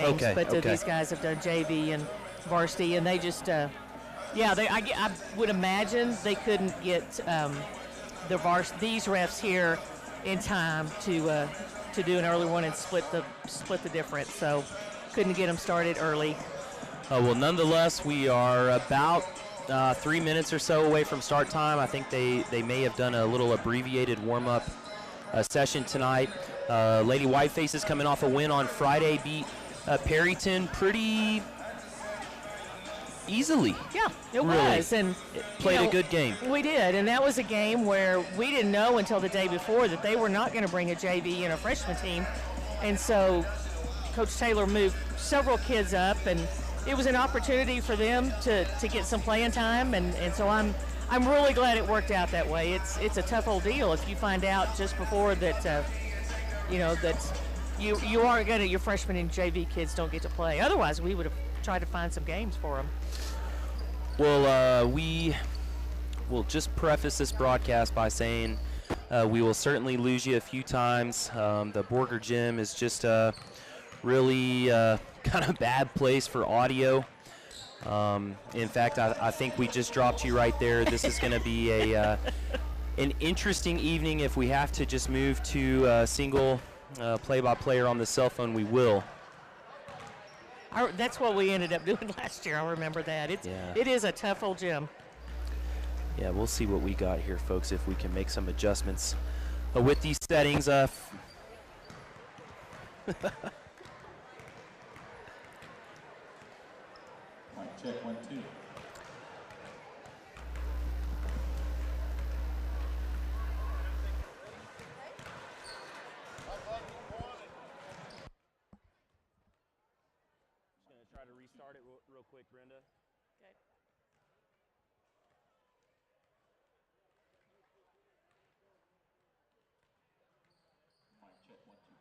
games, Okay, but okay. these guys have done JV and varsity, and they just, I would imagine they couldn't get these refs here in time to do an early one and split the difference. So couldn't get them started early. Well, nonetheless, we are about 3 minutes or so away from start time. I think they may have done a little abbreviated warm-up session tonight. Lady Whitefaces coming off a win on Friday, beat Perryton pretty easily. Yeah, it really was, and played a good game. We did, and that was a game where we didn't know until the day before that they were not going to bring a JV and a freshman team, and so Coach Taylor moved several kids up, and it was an opportunity for them to get some playing time, and so I'm really glad it worked out that way. It's a tough old deal if you find out just before that that you aren't going to, your freshmen and JV kids don't get to play. Otherwise, we would have tried to find some games for them. Well, we will just preface this broadcast by saying we will certainly lose you a few times. The Borger Gym is just really kind of bad place for audio. In fact, I think we just dropped you right there. This is going to be an interesting evening. If we have to just move to a single play-by-player on the cell phone, we will. That's what we ended up doing last year. I remember that. It is a tough old gym. Yeah, we'll see what we got here, folks, if we can make some adjustments with these settings. Mic check 1 2. Try to restart it real quick, Brenda. Okay. Mic check 1 2.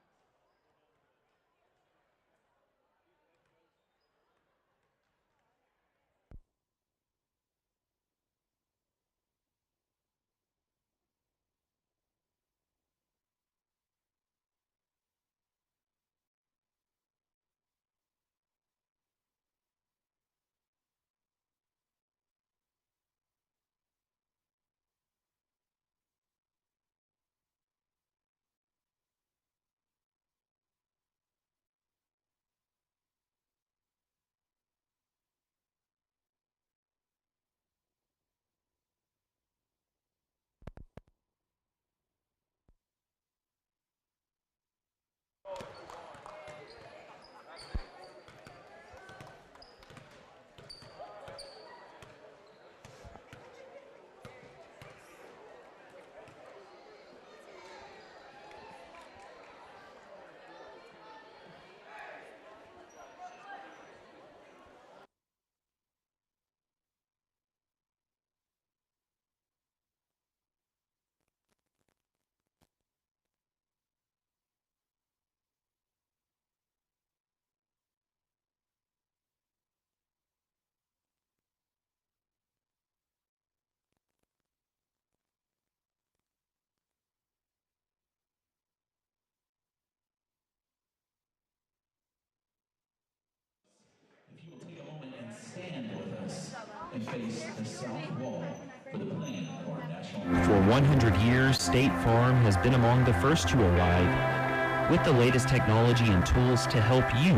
If you will take a moment and stand with us and face the south wall for the playing of our national. For 100 years, State Farm has been among the first to arrive with the latest technology and tools to help you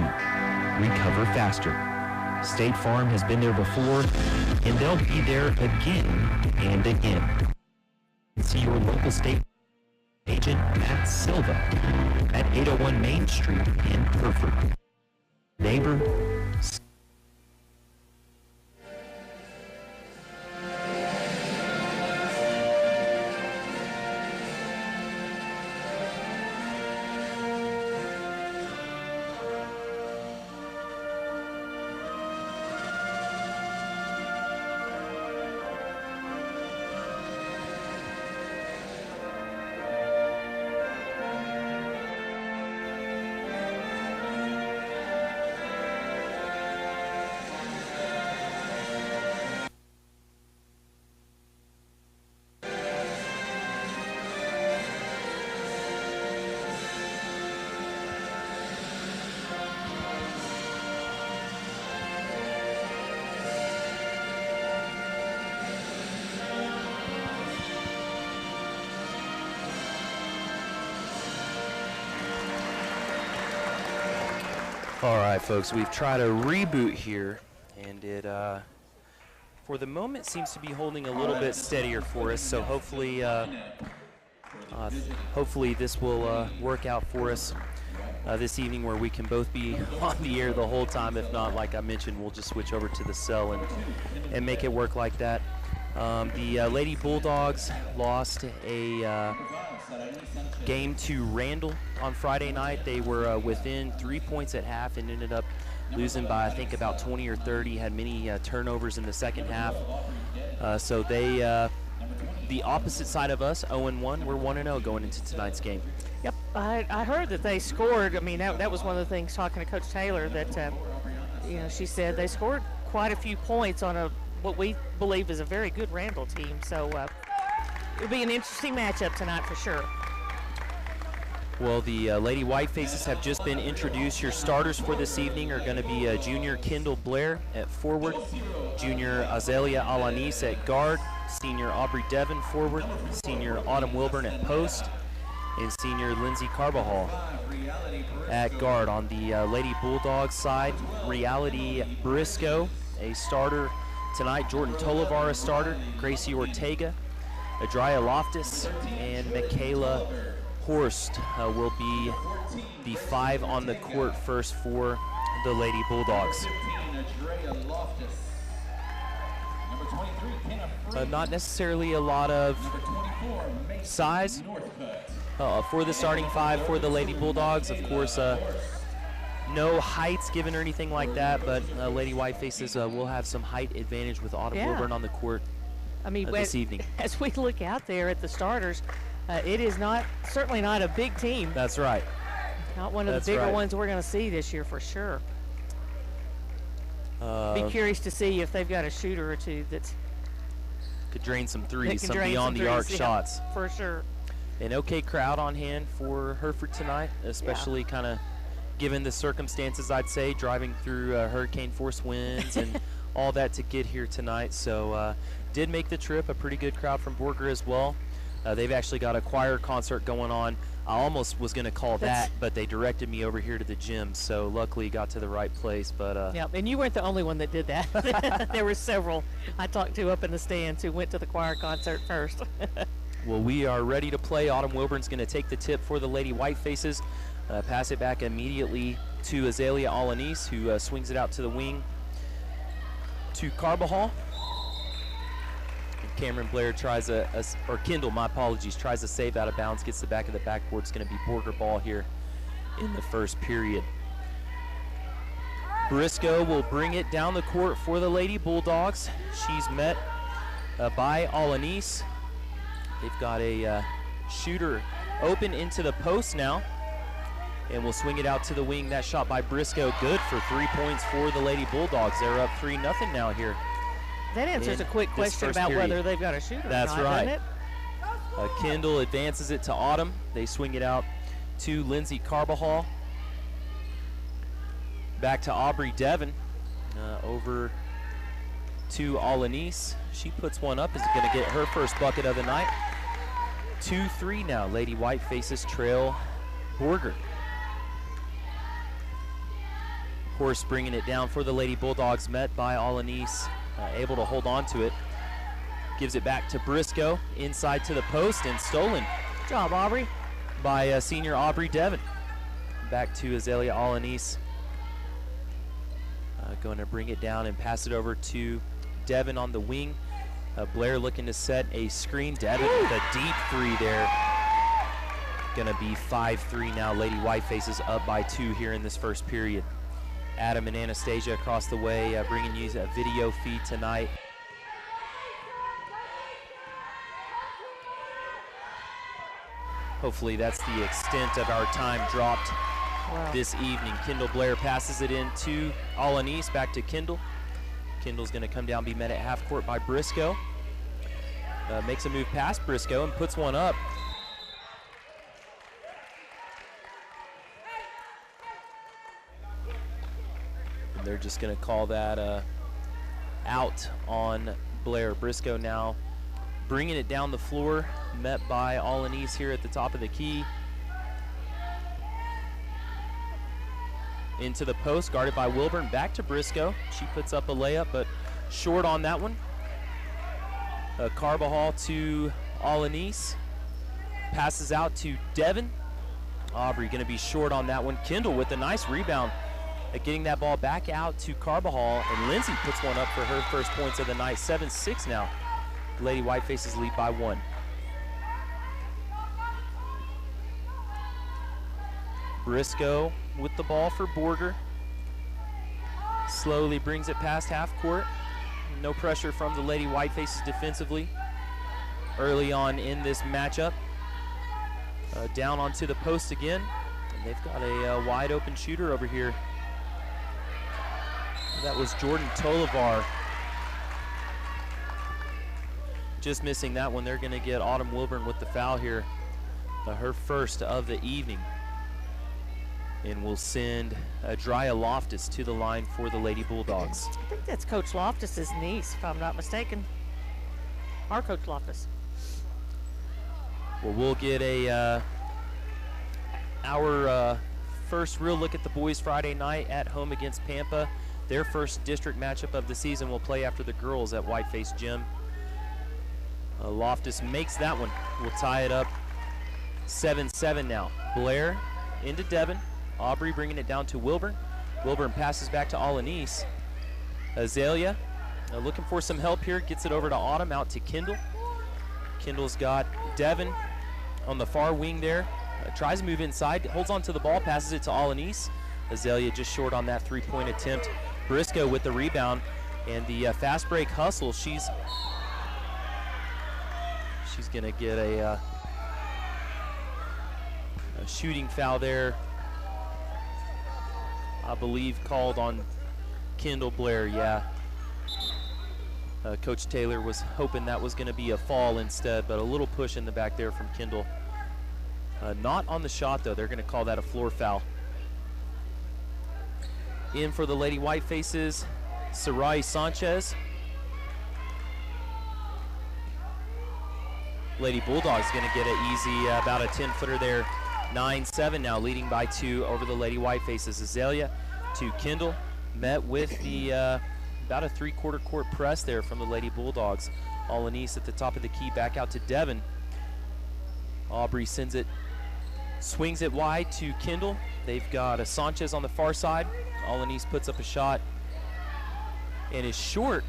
recover faster. State Farm has been there before, and they'll be there again and again. See your local state agent, Matt Silva, at 801 Main Street in Hereford. Neighbor, All right, folks, we've tried a reboot here, and it, for the moment, seems to be holding a little bit steadier for us. So hopefully, hopefully this will work out for us this evening, where we can both be on the air the whole time. If not, like I mentioned, we'll just switch over to the cell and make it work like that. The Lady Bulldogs lost a game to Randall on Friday night. They were within 3 points at half and ended up losing by, I think, about 20 or 30, had many turnovers in the second half. So they, the opposite side of us, 0-1, we're 1-0 going into tonight's game. Yep, I heard that they scored. I mean, that was one of the things talking to Coach Taylor that, you know, she said they scored quite a few points on what we believe is a very good Randall team. So it'll be an interesting matchup tonight for sure. Well, the Lady Whitefaces have just been introduced. Your starters for this evening are going to be junior Kendall Blair at forward, junior Azalea Alanis at guard, senior Aubrey Devon forward, senior Autumn Wilburn at post, and senior Lindsay Carbajal at guard. On the Lady Bulldogs side, Reality Briscoe, a starter tonight, Jordan Tolivar a starter, Gracie Ortega, Adria Loftus, and Michaela Horst will be the 5 on the court first for the Lady Bulldogs. Not necessarily a lot of size for the starting 5 for the Lady Bulldogs. Of course, no heights given or anything like that, but Lady Whitefaces will have some height advantage with Autumn Wilburn on the court this evening. As we look out there at the starters, it is certainly not a big team. That's right. Not one of the bigger ones we're going to see this year for sure. Be curious to see if they've got a shooter or two that could drain some threes, some beyond the arc shots. For sure. An okay crowd on hand for Hereford tonight, especially kind of given the circumstances, I'd say, driving through hurricane force winds and all that to get here tonight. So did make the trip, a pretty good crowd from Borger as well. They've actually got a choir concert going on. I almost was going to call that, but they directed me over here to the gym, so luckily got to the right place. But yeah, and you weren't the only one that did that. There were several I talked to up in the stands who went to the choir concert first. Well, we are ready to play. Autumn Wilburn's going to take the tip for the Lady Whitefaces, pass it back immediately to Azalea Alanis, who swings it out to the wing to Carbajal. Cameron Blair tries or Kendall, my apologies, tries to save out of bounds, gets the back of the backboard. It's going to be Borger ball here in the first period. Briscoe will bring it down the court for the Lady Bulldogs. She's met by Alanis. They've got a shooter open into the post now, and will swing it out to the wing. That shot by Briscoe, good for 3 points for the Lady Bulldogs. They're up 3-0 now here. That answers a quick question about whether they've got a shooter That's or not, right. doesn't it? Kendall advances it to Autumn. They swing it out to Lindsay Carbajal. Back to Aubrey Devon. Over to Alanis. She puts one up. Is going to get her first bucket of the night. 2-3 now. Lady Whitefaces trail Borger. Horse bringing it down for the Lady Bulldogs, met by Alanis. Able to hold on to it. Gives it back to Briscoe, inside to the post, and stolen. Good job, Aubrey. By senior Aubrey Devon. Back to Azalea Alanis. Going to bring it down and pass it over to Devon on the wing. Blair looking to set a screen. Devon with a deep 3 there. Going to be 5-3 now. Lady Whitefaces up by 2 here in this first period. Adam and Anastasia across the way, bringing you a video feed tonight. Hopefully that's the extent of our time dropped this evening. Kendall Blair passes it in to Alanis, back to Kendall. Kendall's going to come down, be met at half court by Briscoe. Makes a move past Briscoe and puts one up. And they're just going to call that out on Blair. Briscoe now bringing it down the floor, met by Alanis here at the top of the key. into the post, guarded by Wilburn. Back to Briscoe. She puts up a layup, but short on that one. Carbajal to Alanis. Passes out to Devin. Aubrey going to be short on that one. Kendall with a nice rebound at getting that ball back out to Carbajal, and Lindsay puts one up for her first points of the night. 7-6 now. Lady Whitefaces lead by 1. Briscoe with the ball for Borger. Slowly brings it past half court. No pressure from the Lady Whitefaces defensively early on in this matchup. Down onto the post again. And they've got a wide open shooter over here. That was Jordan Tolivar. Just missing that one. They're going to get Autumn Wilburn with the foul here. Her first of the evening. And we'll send Drya Loftus to the line for the Lady Bulldogs. I think that's Coach Loftus's niece, if I'm not mistaken. Our Coach Loftus. Well, we'll get our first real look at the boys Friday night at home against Pampa. Their first district matchup of the season will play after the girls at Whiteface Gym. Loftus makes that one. We'll tie it up 7-7 now. Blair into Devin. Aubrey bringing it down to Wilburn. Wilburn passes back to Alanis. Azalea looking for some help here. Gets it over to Autumn, out to Kendall. Kendall's got Devin on the far wing there. Tries to move inside, holds on to the ball, passes it to Alanis. Azalea just short on that three-point attempt. Briscoe with the rebound, and the fast break hustle. She's gonna get a shooting foul there, I believe called on Kendall Blair. Yeah. Coach Taylor was hoping that was going to be a fall instead, but a little push in the back there from Kendall. Not on the shot, though. They're going to call that a floor foul. In for the Lady Whitefaces, Sarai Sanchez. Lady Bulldogs going to get an easy, about a 10-footer there. 9-7 now, leading by 2 over the Lady Whitefaces. Azalea to Kendall, met with the about a three-quarter court press there from the Lady Bulldogs. Alanis at the top of the key, back out to Devin. Aubrey sends it, swings it wide to Kendall. They've got a Sanchez on the far side. Alanis puts up a shot and is short.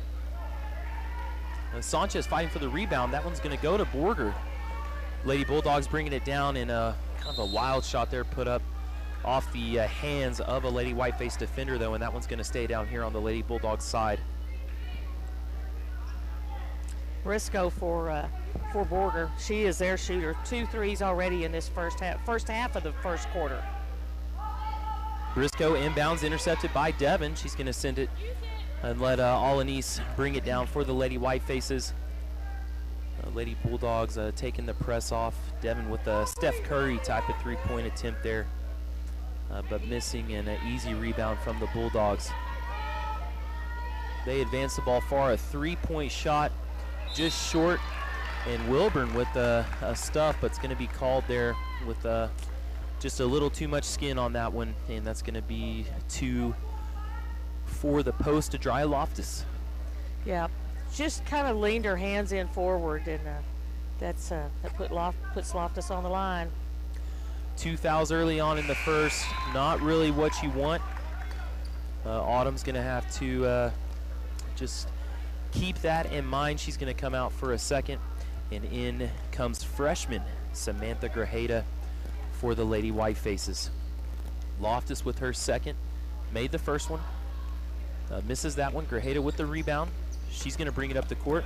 Sanchez fighting for the rebound. That one's going to go to Borger. Lady Bulldogs bringing it down in a kind of a wild shot there, put up off the hands of a Lady Whiteface defender, though, and that one's going to stay down here on the Lady Bulldogs side. Briscoe for Borger. She is their shooter. 2 threes already in this first half of the first quarter. Briscoe inbounds, intercepted by Devin. She's going to send it and let Alanis bring it down for the Lady Whitefaces. Lady Bulldogs taking the press off. Devin with a Steph Curry type of three-point attempt there, but missing an easy rebound from the Bulldogs. They advance the ball far. A three-point shot just short, and Wilburn with a stuff, but it's going to be called there with just a little too much skin on that one, and that's going to be 2 for the post to Drya Loftus. Yeah, just kind of leaned her hands in forward, and that puts Loftus on the line. 2 fouls early on in the first, not really what you want. Autumn's going to have to just keep that in mind. She's going to come out for a second, and in comes freshman Samantha Grajeda for the Lady Whitefaces. Loftus with her second, made the first one, misses that one. Grajeda with the rebound. She's going to bring it up the court.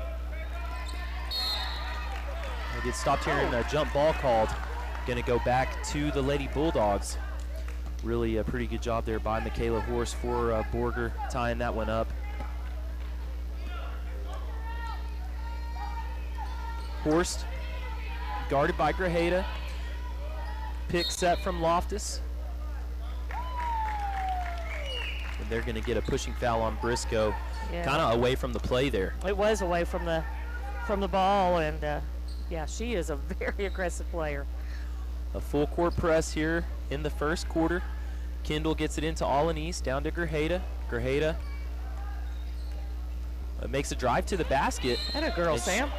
I get stopped here and a jump ball called. Going to go back to the Lady Bulldogs. Really a pretty good job there by Michaela Horst for Borger, tying that one up. Horst guarded by Grajeda. Pick set from Loftus. And they're going to get a pushing foul on Briscoe. Yeah. Kind of away from the play there. It was away from the ball, and yeah, she is a very aggressive player. A full court press here in the first quarter. Kendall gets it into Alanis, down to Grajeda. Grajeda makes a drive to the basket. And a girl, Sam.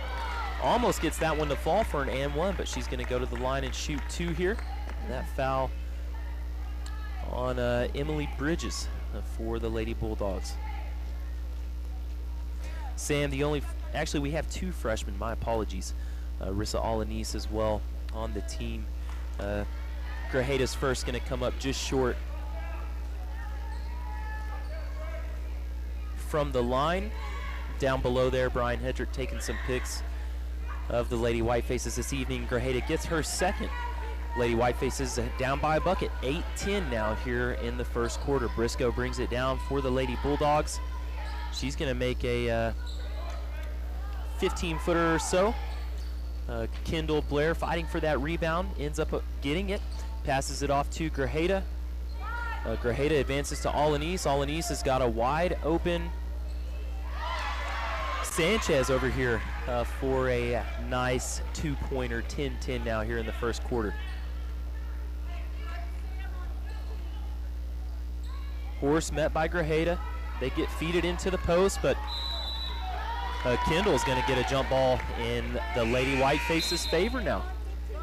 Almost gets that one to fall for an and one, but she's going to go to the line and shoot 2 here. And that foul on Emily Bridges for the Lady Bulldogs. Sam, actually we have 2 freshmen, my apologies. Rissa Alanis as well on the team. Grajeda's first going to come up just short from the line. Down below there, Brian Hedrick taking some pics of the Lady Whitefaces this evening. Grajeda gets her second. Lady Whitefaces down by a bucket, 8-10 now here in the first quarter. Briscoe brings it down for the Lady Bulldogs. She's going to make a 15-footer or so. Kendall Blair fighting for that rebound, ends up getting it, passes it off to Grajeda. Grajeda advances to Alanis. Alanis has got a wide open Sanchez over here for a nice 2-pointer, 10-10 now here in the first quarter. Horse met by Grajeda. They get feeded into the post, but Kendall's going to get a jump ball in the Lady Whitefaces' favor now.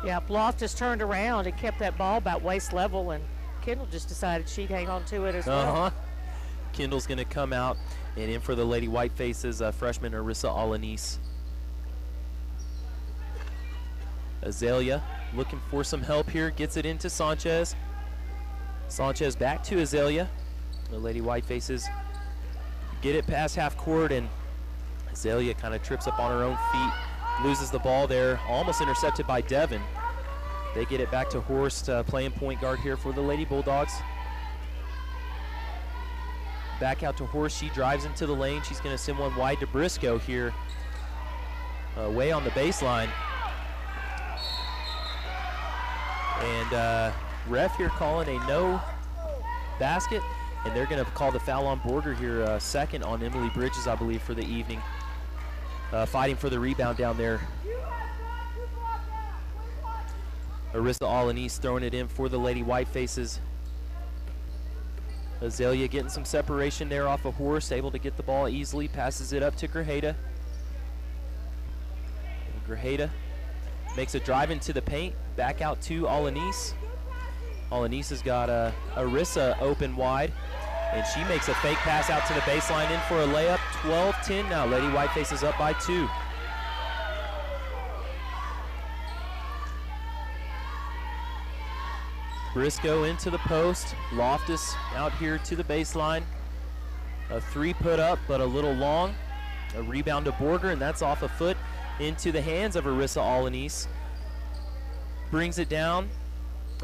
Yeah, Loftus turned around and kept that ball about waist level, and Kendall just decided she'd hang on to it as well. Kendall's going to come out and in for the Lady Whitefaces, freshman Arissa Alanis. Azalea looking for some help here, gets it into Sanchez. Sanchez back to Azalea. The Lady Whitefaces get it past half court, and Azalea kind of trips up on her own feet, loses the ball there, almost intercepted by Devin. They get it back to Horst, playing point guard here for the Lady Bulldogs. Back out to Horst, she drives into the lane. She's going to send one wide to Briscoe here, way on the baseline. And ref here calling a no basket, and they're going to call the foul on Borger here, second on Emily Bridges, I believe, for the evening. Fighting for the rebound down there. Arissa Alanis throwing it in for the Lady Whitefaces. Azalea getting some separation there off of Horst, able to get the ball easily, passes it up to Grajeda. Grajeda makes a drive into the paint, back out to Alanis. Alanis has got Arissa open wide, and she makes a fake pass out to the baseline in for a layup. 12-10 now. Lady Whitefaces up by 2. Briscoe into the post. Loftus out here to the baseline. A 3 put up, but a little long. A rebound to Borger, and that's off a foot into the hands of Arissa Alanis. Brings it down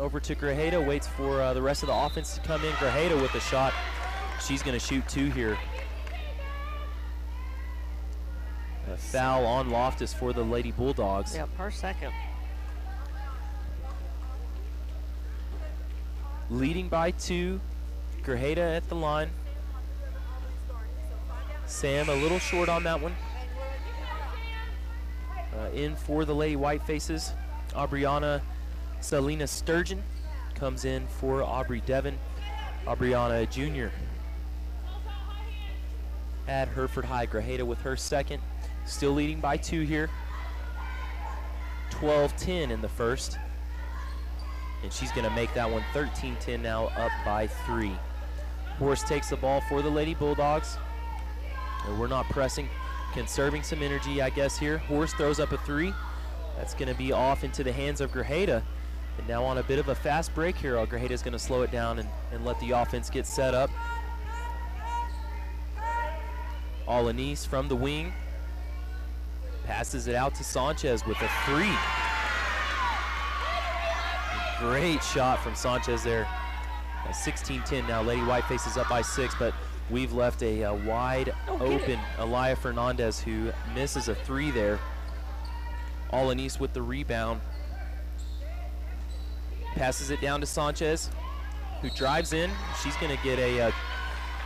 over to Grajeda, waits for the rest of the offense to come in. Grajeda with a shot. She's going to shoot 2 here. A foul on Loftus for the Lady Bulldogs. Yeah, per second. Leading by 2. Grajeda at the line. Sam a little short on that one. In for the Lady Whitefaces. Aubriana Selena Sturgeon comes in for Aubrey Devon. Aubriana Jr. at Hereford High. Grajeda with her second. Still leading by 2 here. 12-10 in the first. And she's going to make that one 13-10 now, up by 3. Horst takes the ball for the Lady Bulldogs. And we're not pressing, conserving some energy, I guess, here. Horst throws up a 3. That's going to be off into the hands of Grajeda. And now on a bit of a fast break here, Grajeda's going to slow it down and let the offense get set up. Alanis from the wing. Passes it out to Sanchez with a 3. Great shot from Sanchez there. 16-10 now. Lady Whitefaces up by 6, but we've left a wide open Elia Fernandez, who misses a 3 there. Alanis with the rebound. Passes it down to Sanchez, who drives in. She's going to get a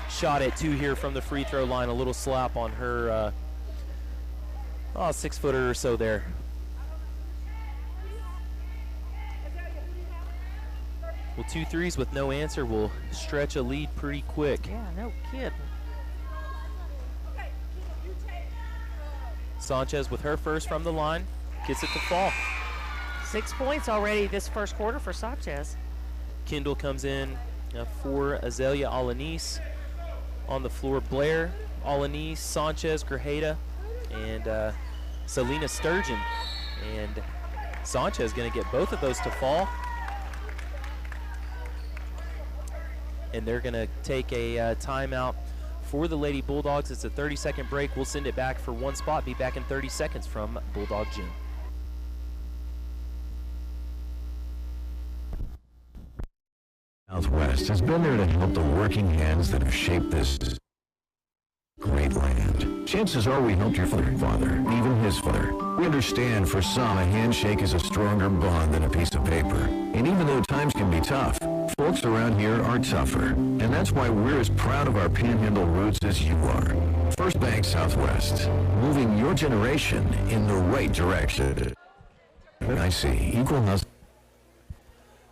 shot at 2 here from the free throw line. A little slap on her 6-footer or so there. Well, 2 threes with no answer will stretch a lead pretty quick. Yeah, no kidding. Sanchez with her first from the line, gets it to fall. 6 points already this first quarter for Sanchez. Kendall comes in for Azalea Alanis. On the floor, Blair, Alanis, Sanchez, Grajeda, and Selena Sturgeon. And Sanchez going to get both of those to fall. And they're going to take a timeout for the Lady Bulldogs. It's a 30-second break. We'll send it back for one spot. Be back in 30 seconds from Bulldog Gym. Southwest has been there to help the working hands that have shaped this great land. Chances are we helped your father, even his father. We understand for some a handshake is a stronger bond than a piece of paper. And even though times can be tough, folks around here are tougher. And that's why we're as proud of our Panhandle roots as you are. First Bank Southwest, moving your generation in the right direction. I see. Equal hustle.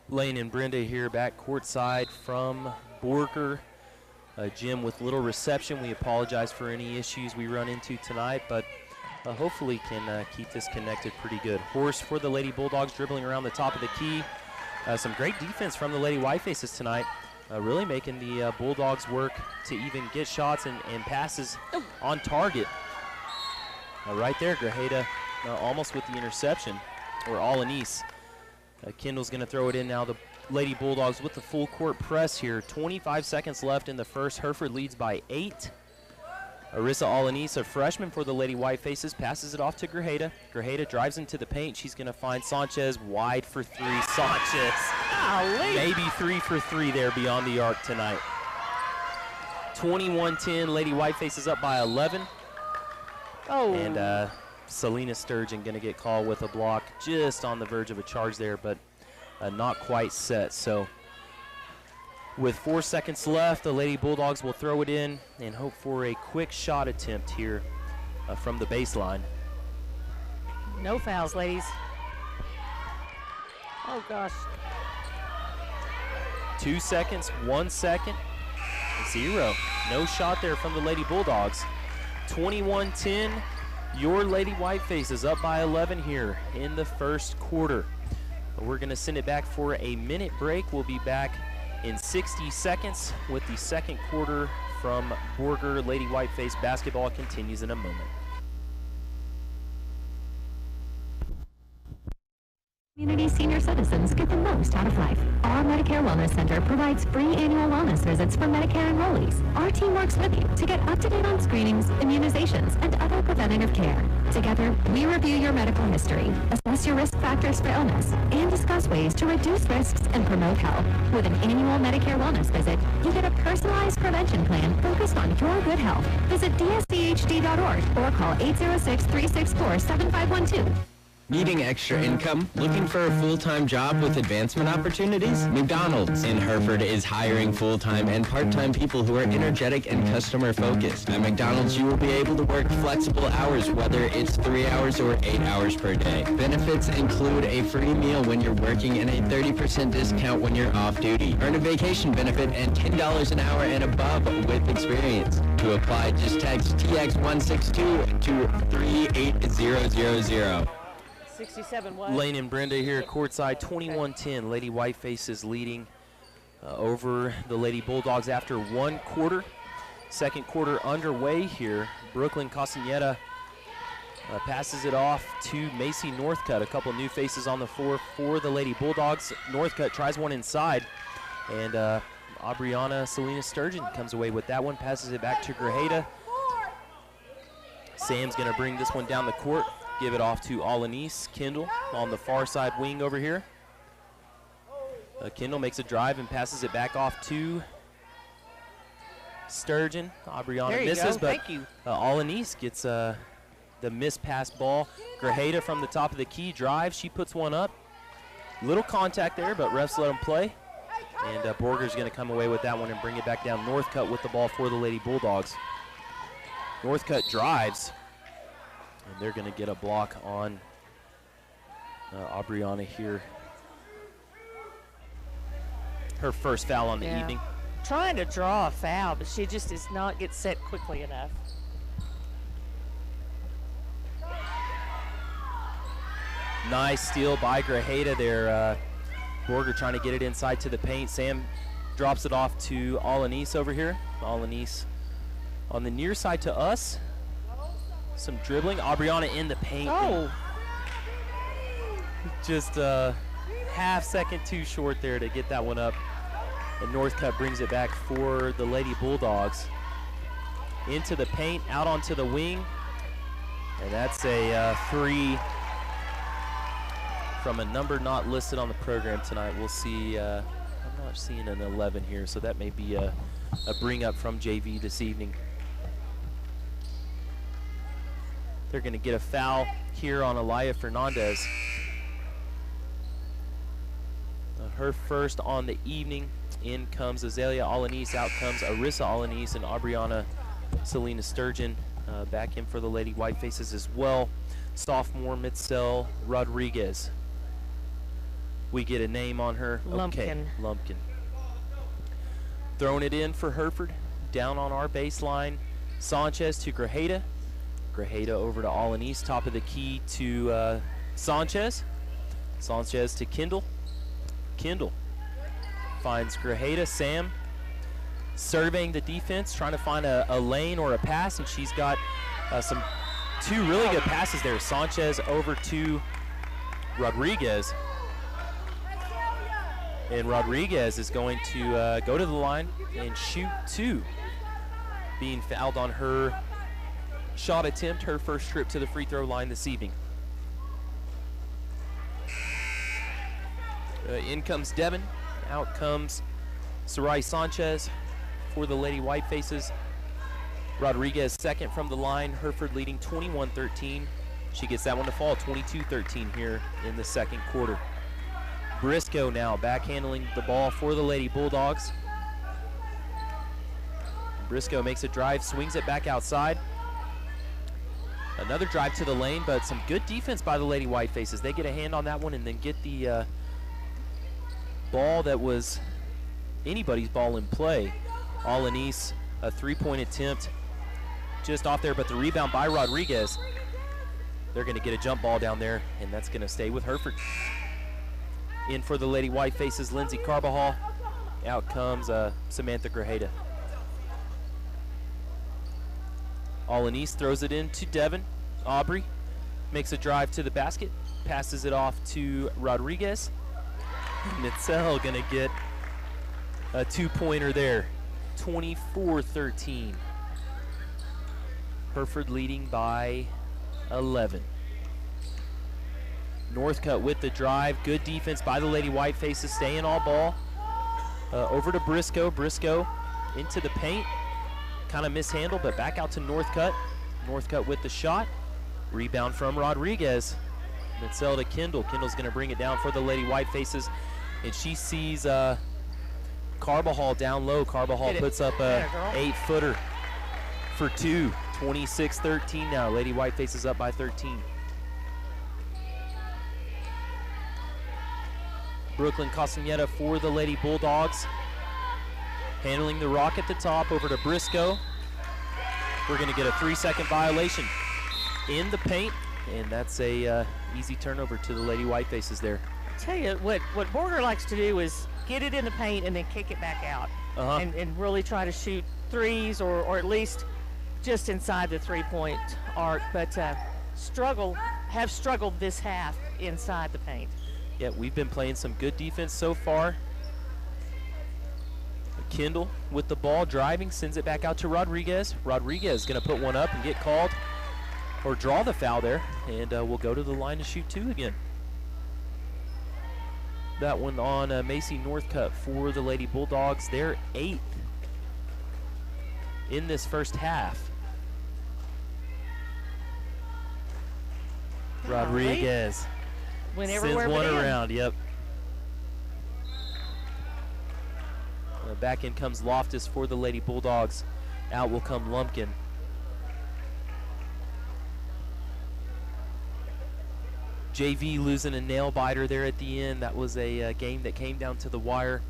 Lane and Brenda here back courtside from Borger Gym with little reception. We apologize for any issues we run into tonight, but hopefully can keep this connected pretty good. Horse for the Lady Bulldogs dribbling around the top of the key. Some great defense from the Lady Whitefaces tonight, really making the Bulldogs work to even get shots and passes on target. Right there, Grajeda almost with the interception, or Alanis. Kendall's going to throw it in now. The Lady Bulldogs with the full court press here. 25 seconds left in the first. Hereford leads by 8. Arissa Alanis, a freshman for the Lady Whitefaces, passes it off to Grajeda. Grajeda drives into the paint. She's going to find Sanchez wide for 3. Sanchez, maybe 3 for 3 there beyond the arc tonight. 21-10, Lady Whitefaces up by 11. Oh. And Selena Sturgeon going to get called with a block just on the verge of a charge there, but not quite set. So with 4 seconds left, the Lady Bulldogs will throw it in and hope for a quick shot attempt here from the baseline. No fouls, ladies. Oh, gosh. 2 seconds, 1 second, 0. No shot there from the Lady Bulldogs. 21-10. Your Lady Whitefaces up by 11 here in the first quarter. We're going to send it back for a minute break. We'll be back in 60 seconds with the second quarter from Borger Lady Whiteface. Basketball continues in a moment. Community senior citizens get the most out of life. Our Medicare Wellness Center provides free annual wellness visits for Medicare enrollees. Our team works with you to get up to date on screenings, immunizations, and other preventative care. Together, we review your medical history, assess your risk factors for illness, and discuss ways to reduce risks and promote health. With an annual Medicare Wellness visit, you get a personalized prevention plan focused on your good health. Visit dschd.org or call 806-364-7512. Needing extra income? Looking for a full-time job with advancement opportunities? McDonald's in Hereford is hiring full-time and part-time people who are energetic and customer-focused. At McDonald's, you will be able to work flexible hours, whether it's 3 hours or 8 hours per day. Benefits include a free meal when you're working and a 30% discount when you're off-duty. Earn a vacation benefit and $10 an hour and above with experience. To apply, just text TX162 to 38000. 67 what? Lane and Brenda here courtside, 21-10. Lady Whitefaces leading over the Lady Bulldogs after 1 quarter. Second quarter underway here. Brooklyn Castaneda passes it off to Macy Northcutt. A couple new faces on the floor for the Lady Bulldogs. Northcutt tries one inside, and Aubriana Selena Sturgeon comes away with that one, passes it back to Grajeda. Sam's going to bring this one down the court. Give it off to Alanis. Kendall on the far side wing over here. Kendall makes a drive and passes it back off to Sturgeon. Aubriana misses, but Alanis gets the missed pass ball. Grajeda from the top of the key drive. She puts one up. Little contact there, but refs let him play. And Borger's going to come away with that one and bring it back down. Northcutt with the ball for the Lady Bulldogs. Northcutt drives. And they're going to get a block on Aubriana here. her first foul on the Yeah. evening. Trying to draw a foul, but she just does not get set quickly enough. Nice steal by Grajeda there. Borger trying to get it inside to the paint. Sam drops it off to Alanis over here. Alanis on the near side to us. Some dribbling. Aubriana in the paint. Oh, Just half second too short there to get that one up. And Northcutt brings it back for the Lady Bulldogs. Into the paint, out onto the wing. And that's a 3 from a number not listed on the program tonight. We'll see. I'm not seeing an 11 here, so that may be a bring up from JV this evening. They're going to get a foul here on Alaya Fernandez. Her first on the evening. In comes Azalea Alanis, out comes Arissa Alanis, and Aubriana Selena Sturgeon back in for the Lady Whitefaces as well. Sophomore Mitzel Rodriguez. We get a name on her. Okay, Lumpkin. Lumpkin. Throwing it in for Hereford. Down on our baseline. Sanchez to Grajeda. Grajeda over to Alanis. Top of the key to Sanchez. Sanchez to Kindle. Kindle finds Grajeda. Sam surveying the defense, trying to find a lane or a pass, and she's got two really good passes there. Sanchez over to Rodriguez. And Rodriguez is going to go to the line and shoot 2. Being fouled on her shot attempt, her first trip to the free throw line this evening. In comes Devin. Out comes Sarai Sanchez for the Lady Whitefaces. Rodriguez second from the line. Hereford leading 21-13. She gets that one to fall, 22-13 here in the second quarter. Briscoe now back handling the ball for the Lady Bulldogs. Briscoe makes a drive, swings it back outside. Another drive to the lane, but some good defense by the Lady Whitefaces. They get a hand on that one and then get the ball that was anybody's ball in play. Alanis, a three-point attempt just off there, but the rebound by Rodriguez. They're going to get a jump ball down there, and that's going to stay with Hereford. In for the Lady Whitefaces, Lindsay Carbajal. Out comes Samantha Grajeda. Alanis throws it in to Devin. Aubrey makes a drive to the basket, passes it off to Rodriguez. Mitzel gonna get a 2-pointer there, 24-13. Hereford leading by 11. Northcutt with the drive, good defense by the Lady Whitefaces, staying all ball. Over to Briscoe, Briscoe into the paint. Kind of mishandled, but back out to Northcutt. Northcutt with the shot. Rebound from Rodriguez. Mitzel to Kendall. Kendall's going to bring it down for the Lady Whitefaces. And she sees Carbajal down low. Carbajal puts up a 8-footer for 2. 26-13 now. Lady Whitefaces up by 13. Brooklyn Castaneda for the Lady Bulldogs. Handling the rock at the top, over to Briscoe. We're going to get a 3-second violation in the paint, and that's a easy turnover to the Lady Whitefaces there. I tell you, what Borger likes to do is get it in the paint and then kick it back out, and really try to shoot threes or at least just inside the three-point arc, but have struggled this half inside the paint. Yeah, we've been playing some good defense so far. Kendall with the ball, driving, sends it back out to Rodriguez. Rodriguez going to put one up and get called or draw the foul there, and we'll go to the line to shoot 2 again. That one on Macy Northcutt for the Lady Bulldogs. They're 8th in this first half. Rodriguez Went sends everywhere one but in. around, yep. Back in comes Loftus for the Lady Bulldogs. Out will come Lumpkin. JV losing a nail biter there at the end. That was a game that came down to the wire.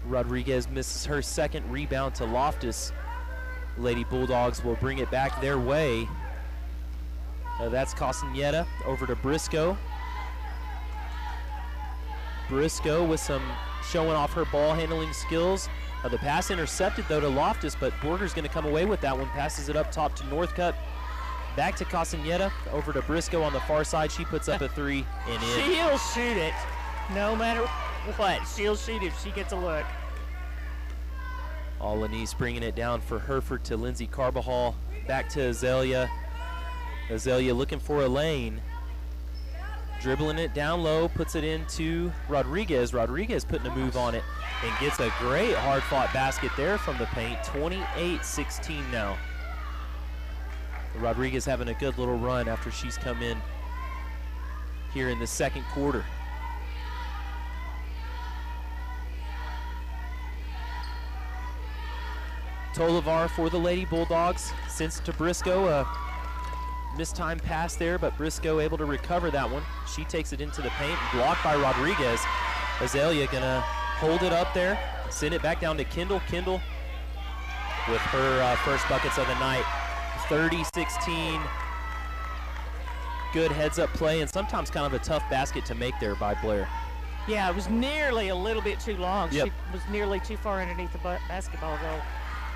Rodriguez misses her second rebound to Loftus. Lady Bulldogs will bring it back their way. That's Castaneda over to Briscoe. Briscoe with some showing off her ball handling skills. The pass intercepted though to Loftus, but Borger's going to come away with that one. Passes it up top to Northcutt. Back to Castaneda, over to Briscoe on the far side. She puts up a three and in. She'll shoot it no matter what. She'll shoot if she gets a look. Alanis bringing it down for Hereford to Lindsay Carbajal. Back to Azalea. Azalea looking for a lane. Dribbling it down low, puts it into Rodriguez. Rodriguez putting a move on it and gets a great hard-fought basket there from the paint. 28-16 now. Rodriguez having a good little run after she's come in here in the second quarter. Tolivar for the Lady Bulldogs. Sends it to Briscoe. Mistimed pass there, but Briscoe able to recover that one. She takes it into the paint, blocked by Rodriguez. Azalea gonna hold it up there, send it back down to Kendall. Kendall with her first buckets of the night. 30-16. Good heads-up play, and sometimes kind of a tough basket to make there by Blair. Yeah, it was nearly a little bit too long. Yep. She was nearly too far underneath the basketball goal.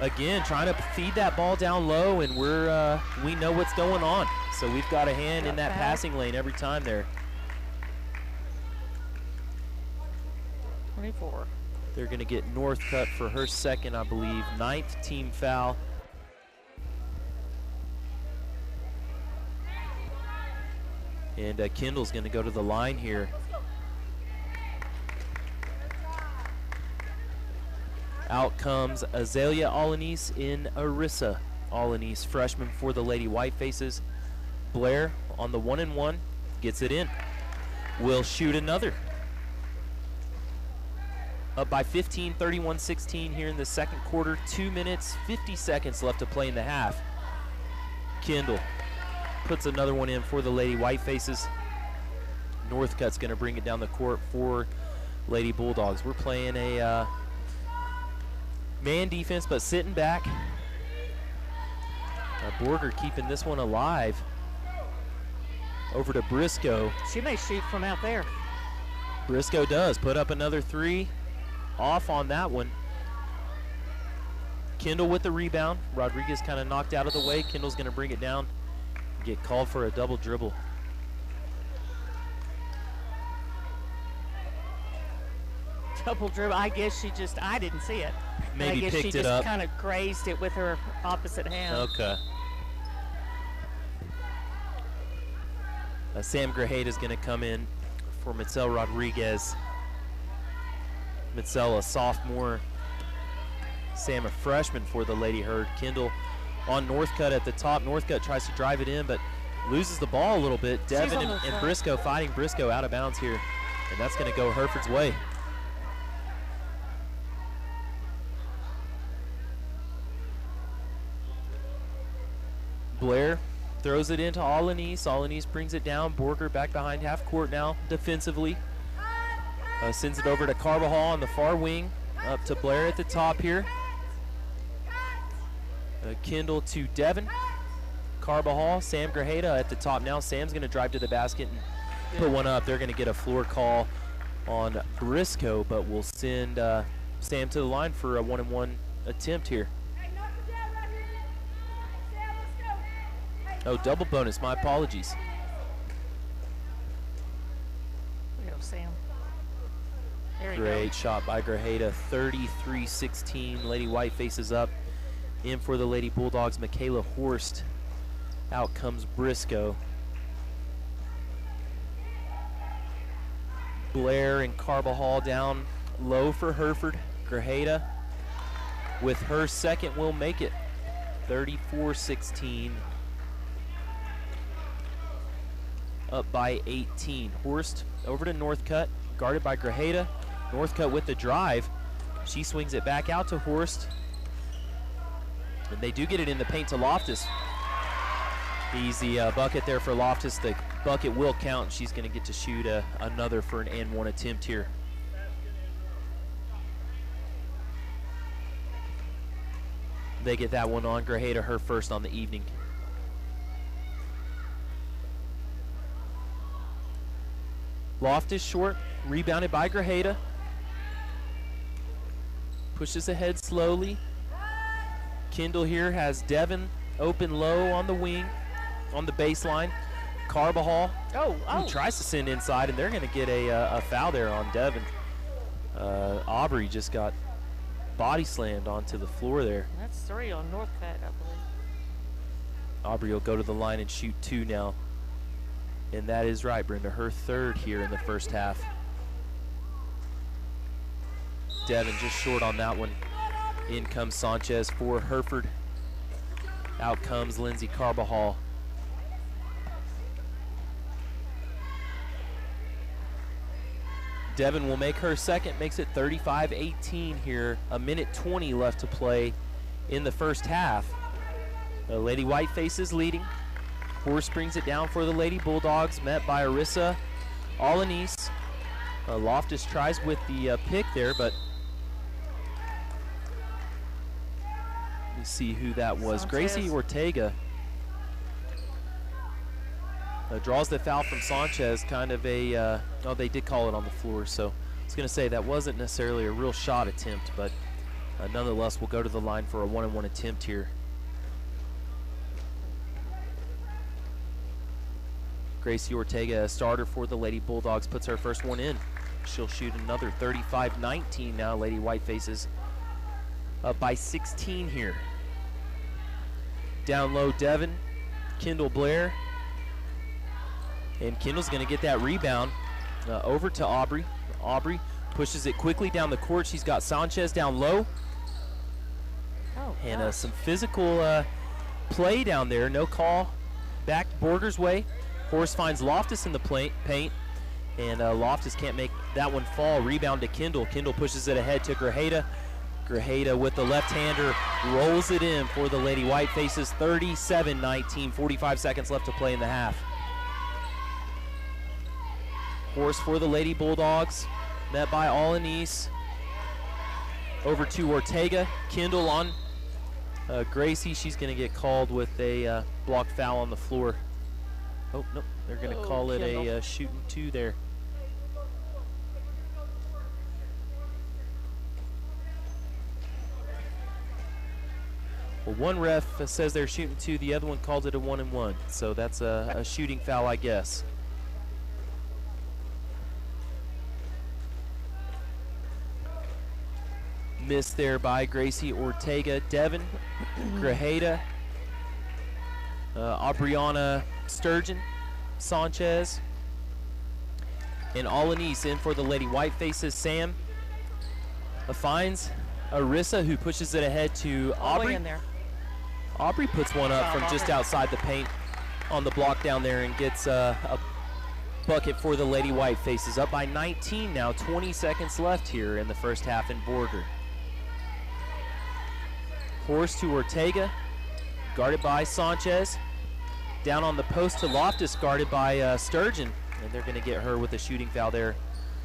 Again, trying to feed that ball down low, and we know what's going on. So we've got a hand in that passing lane every time there. 24. They're going to get Northcutt for her second, I believe, 9th team foul. And Kendall's going to go to the line here. Out comes Azalea Alanis in Arissa Alanis, freshman for the Lady Whitefaces. Blair on the 1-and-1, gets it in. Will shoot another. Up by 15, 31-16 here in the second quarter. 2 minutes, 50 seconds left to play in the half. Kendall puts another one in for the Lady Whitefaces. Northcutt's going to bring it down the court for Lady Bulldogs. We're playing a man defense, but sitting back. Borger keeping this one alive. Over to Briscoe. She may shoot from out there. Briscoe does. Put up another three. Off on that one. Kendall with the rebound. Rodriguez kind of knocked out of the way. Kendall's going to bring it down. Get called for a double dribble. Double dribble. I guess she just, I didn't see it. Maybe I guess picked she it just up. kind of grazed it with her opposite hand. Okay. Sam Grajeda is going to come in for Mitzel Rodriguez. Mitzel, a sophomore. Sam, a freshman for the Lady Herd. Kendall on Northcutt at the top. Northcutt tries to drive it in, but loses the ball a little bit. Devin and Briscoe fighting Briscoe out of bounds here, and that's going to go Hereford's way. Blair throws it into Alanis. Alanis brings it down. Borger back behind half court now defensively. Sends it over to Carbajal on the far wing. Up to Blair at the top here. Kendall to Devin. Carbajal, Sam Grajeda at the top now. Sam's going to drive to the basket and put one up. They're going to get a floor call on Briscoe, but we'll send Sam to the line for a 1-and-1 attempt here. Oh, double bonus. My apologies. There you go, Sam. There you go. Great shot by Grajeda. 33-16. Lady Whitefaces up. In for the Lady Bulldogs, Michaela Horst. Out comes Briscoe. Blair and Carbajal down low for Hereford. Grajeda with her second will make it. 34-16. Up by 18. Horst over to Northcutt, guarded by Grajeda. Northcutt with the drive. She swings it back out to Horst. And they do get it in the paint to Loftus. Easy bucket there for Loftus. The bucket will count. She's going to get to shoot another for an and one attempt here. They get that one on. Grajeda, her first on the evening. Loftus short, rebounded by Grajeda. Pushes ahead slowly. Kendall here has Devin open low on the wing, on the baseline. Carbajal who tries to send inside, and they're going to get a foul there on Devin. Aubrey just got body slammed onto the floor there. That's 3 on Northcutt, I believe. Aubrey will go to the line and shoot 2 now. And that is right, Brenda, her third here in the first half. Devin just short on that one. In comes Sanchez for Hereford. Out comes Lindsay Carbajal. Devin will make her second, makes it 35-18 here. A minute 20 left to play in the first half. Lady Whitefaces leading. Horse brings it down for the Lady Bulldogs, met by Arissa Alanis. Loftus tries with the pick there, but let me see who that was. Sanchez. Gracie Ortega draws the foul from Sanchez, kind of a, oh, they did call it on the floor, so I was going to say that wasn't necessarily a real shot attempt, but nonetheless, we'll go to the line for a 1-on-1 attempt here. Gracie Ortega, a starter for the Lady Bulldogs, puts her first one in. She'll shoot another. 35-19 now. Lady Whitefaces up by 16 here. Down low, Devin. Kendall Blair. And Kendall's going to get that rebound over to Aubrey. Aubrey pushes it quickly down the court. She's got Sanchez down low. And some physical play down there. No call back Borger's way. Horse finds Loftus in the paint, and Loftus can't make that one fall. Rebound to Kendall. Kendall pushes it ahead to Grajeda. Grajeda with the left-hander rolls it in for the Lady Whitefaces. 37-19, 45 seconds left to play in the half. Horse for the Lady Bulldogs, met by Alanis. Over to Ortega. Kendall on Gracie. She's going to get called with a blocked foul on the floor. Oh, no, they're going to call it a shooting 2 there. Well, one ref says they're shooting 2, the other one called it a 1-and-1. So that's a shooting foul, I guess. Missed there by Gracie Ortega. Devin, Grajeda, Aubriana Sturgeon, Sanchez, and Alanis in for the Lady Whitefaces. Sam finds Arissa, who pushes it ahead to Aubrey. In there. Aubrey puts one up from just outside the paint on the block down there and gets a bucket for the Lady Whitefaces. Up by 19 now, 20 seconds left here in the first half in Borger. Horse to Ortega, guarded by Sanchez. Down on the post to Loftus, guarded by Sturgeon. And they're going to get her with a shooting foul there.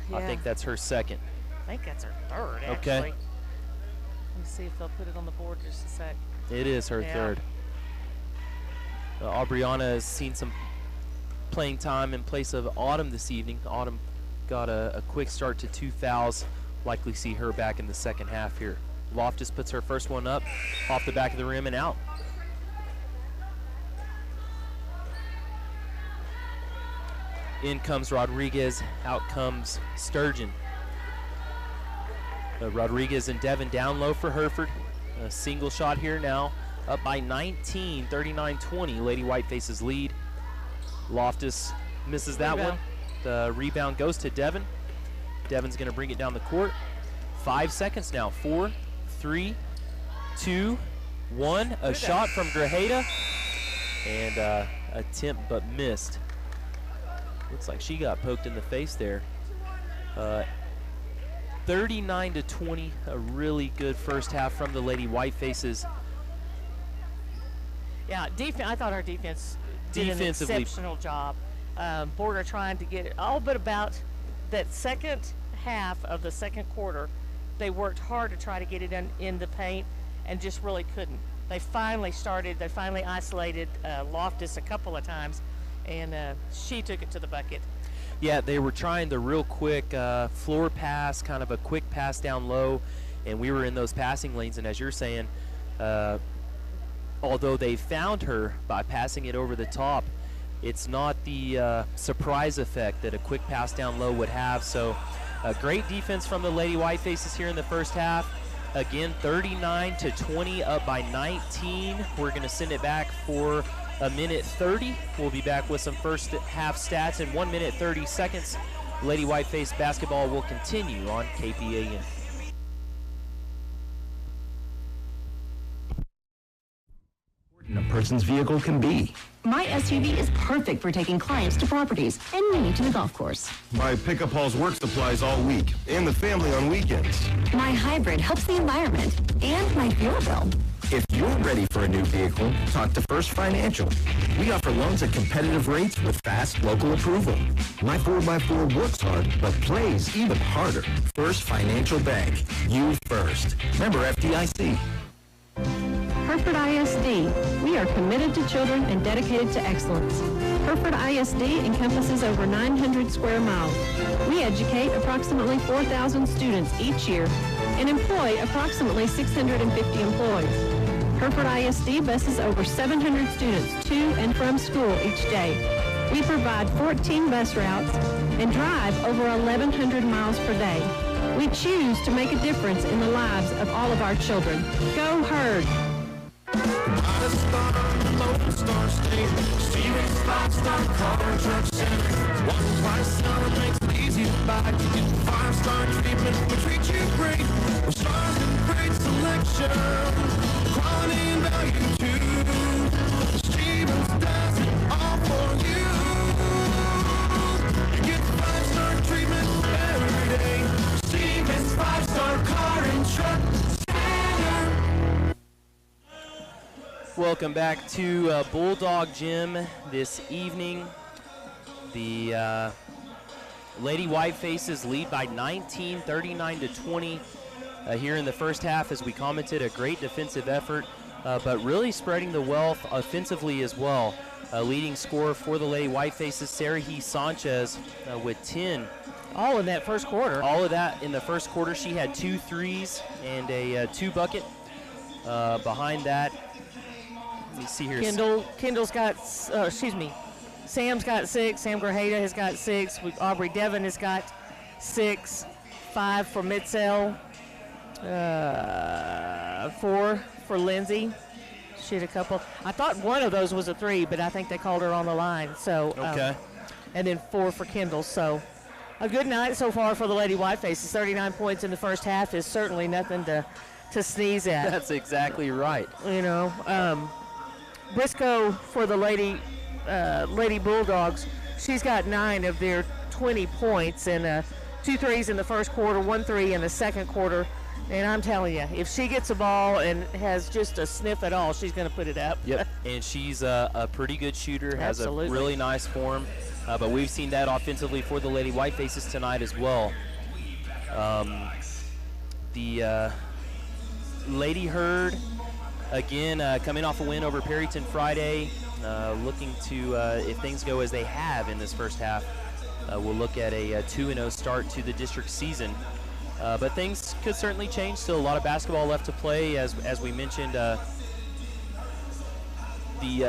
Yeah. I think that's her second. I think that's her third, actually. Okay. Let me see if they'll put it on the board just a sec. It is her third. Aubriana has seen some playing time in place of Autumn this evening. Autumn got a quick start to 2 fouls. Likely see her back in the second half here. Loftus puts her first one up off the back of the rim and out. In comes Rodriguez, out comes Sturgeon. Rodriguez and Devin down low for Hereford. A single shot here now, up by 19, 39-20. Lady Whitefaces lead. Loftus misses that one. The rebound goes to Devin. Devin's going to bring it down the court. 5 seconds now. 4, 3, 2, 1. A shot from Grajeda. And attempt but missed. Looks like she got poked in the face there. 39-20, a really good first half from the Lady Whitefaces. Yeah, I thought our defense did an exceptional job. Borger trying to get it all but about that second half of the second quarter. They worked hard to try to get it in the paint, and just really couldn't. They finally isolated Loftus a couple of times, and she took it to the bucket. Yeah, they were trying the real quick floor pass, kind of a quick pass down low, and we were in those passing lanes. And as you're saying, although they found her by passing it over the top, it's not the surprise effect that a quick pass down low would have. So a great defense from the Lady Whitefaces here in the first half. Again, 39-20, up by 19. We're going to send it back for a minute 30. We'll be back with some first half stats in 1 minute 30 seconds. Lady Whiteface basketball will continue on KPAN. A person's vehicle can be. My SUV is perfect for taking clients to properties and me to the golf course. My pickup hauls work supplies all week and the family on weekends. My hybrid helps the environment and my fuel bill. If you're ready for a new vehicle, talk to First Financial. We offer loans at competitive rates with fast local approval. My 4x4 works hard, but plays even harder. First Financial Bank. You first. Member FDIC. Hereford ISD. We are committed to children and dedicated to excellence. Hereford ISD encompasses over 900 square miles. We educate approximately 4,000 students each year and employ approximately 650 employees. Hereford ISD buses over 700 students to and from school each day. We provide 14 bus routes and drive over 1,100 miles per day. We choose to make a difference in the lives of all of our children. Go Herd! Lone Star State, Stevens 5-star car truck center. One price star makes it easy to buy. You get 5-star treatment, we treat you great. With stars and great selection, quality and value too. Stevens does it all for you. You get 5-star treatment every day. Stevens 5-star car and truck center. Welcome back to Bulldog Gym this evening. The Lady Whitefaces lead by 19, 39-20 here in the first half. As we commented, a great defensive effort, but really spreading the wealth offensively as well. Leading scorer for the Lady Whitefaces, Sarahi Sanchez with 10. All in that first quarter. All of that in the first quarter. She had 2 threes and a 2 bucket. Behind that, let me see here. Kendall's got, Sam's got 6. Sam Grajeda has got 6. Aubrey Devon has got 6. 5 for Midsell. 4 for Lindsay. She had a couple. I thought one of those was a 3, but I think they called her on the line. So okay. And then 4 for Kendall. So a good night so far for the Lady Whitefaces. 39 points in the first half is certainly nothing to sneeze at. That's exactly right. You know, Briscoe for the Lady Bulldogs, she's got 9 of their 20 points and 2 threes in the first quarter, 1 3 in the second quarter. And I'm telling you, if she gets a ball and has just a sniff at all, she's going to put it up. Yep, and she's a pretty good shooter, has Absolutely. a really nice form. But we've seen that offensively for the Lady Whitefaces tonight as well. The Lady Herd, again, coming off a win over Perryton Friday, looking to, if things go as they have in this first half, we'll look at a 2-0 start to the district season. But things could certainly change. Still a lot of basketball left to play. As we mentioned, the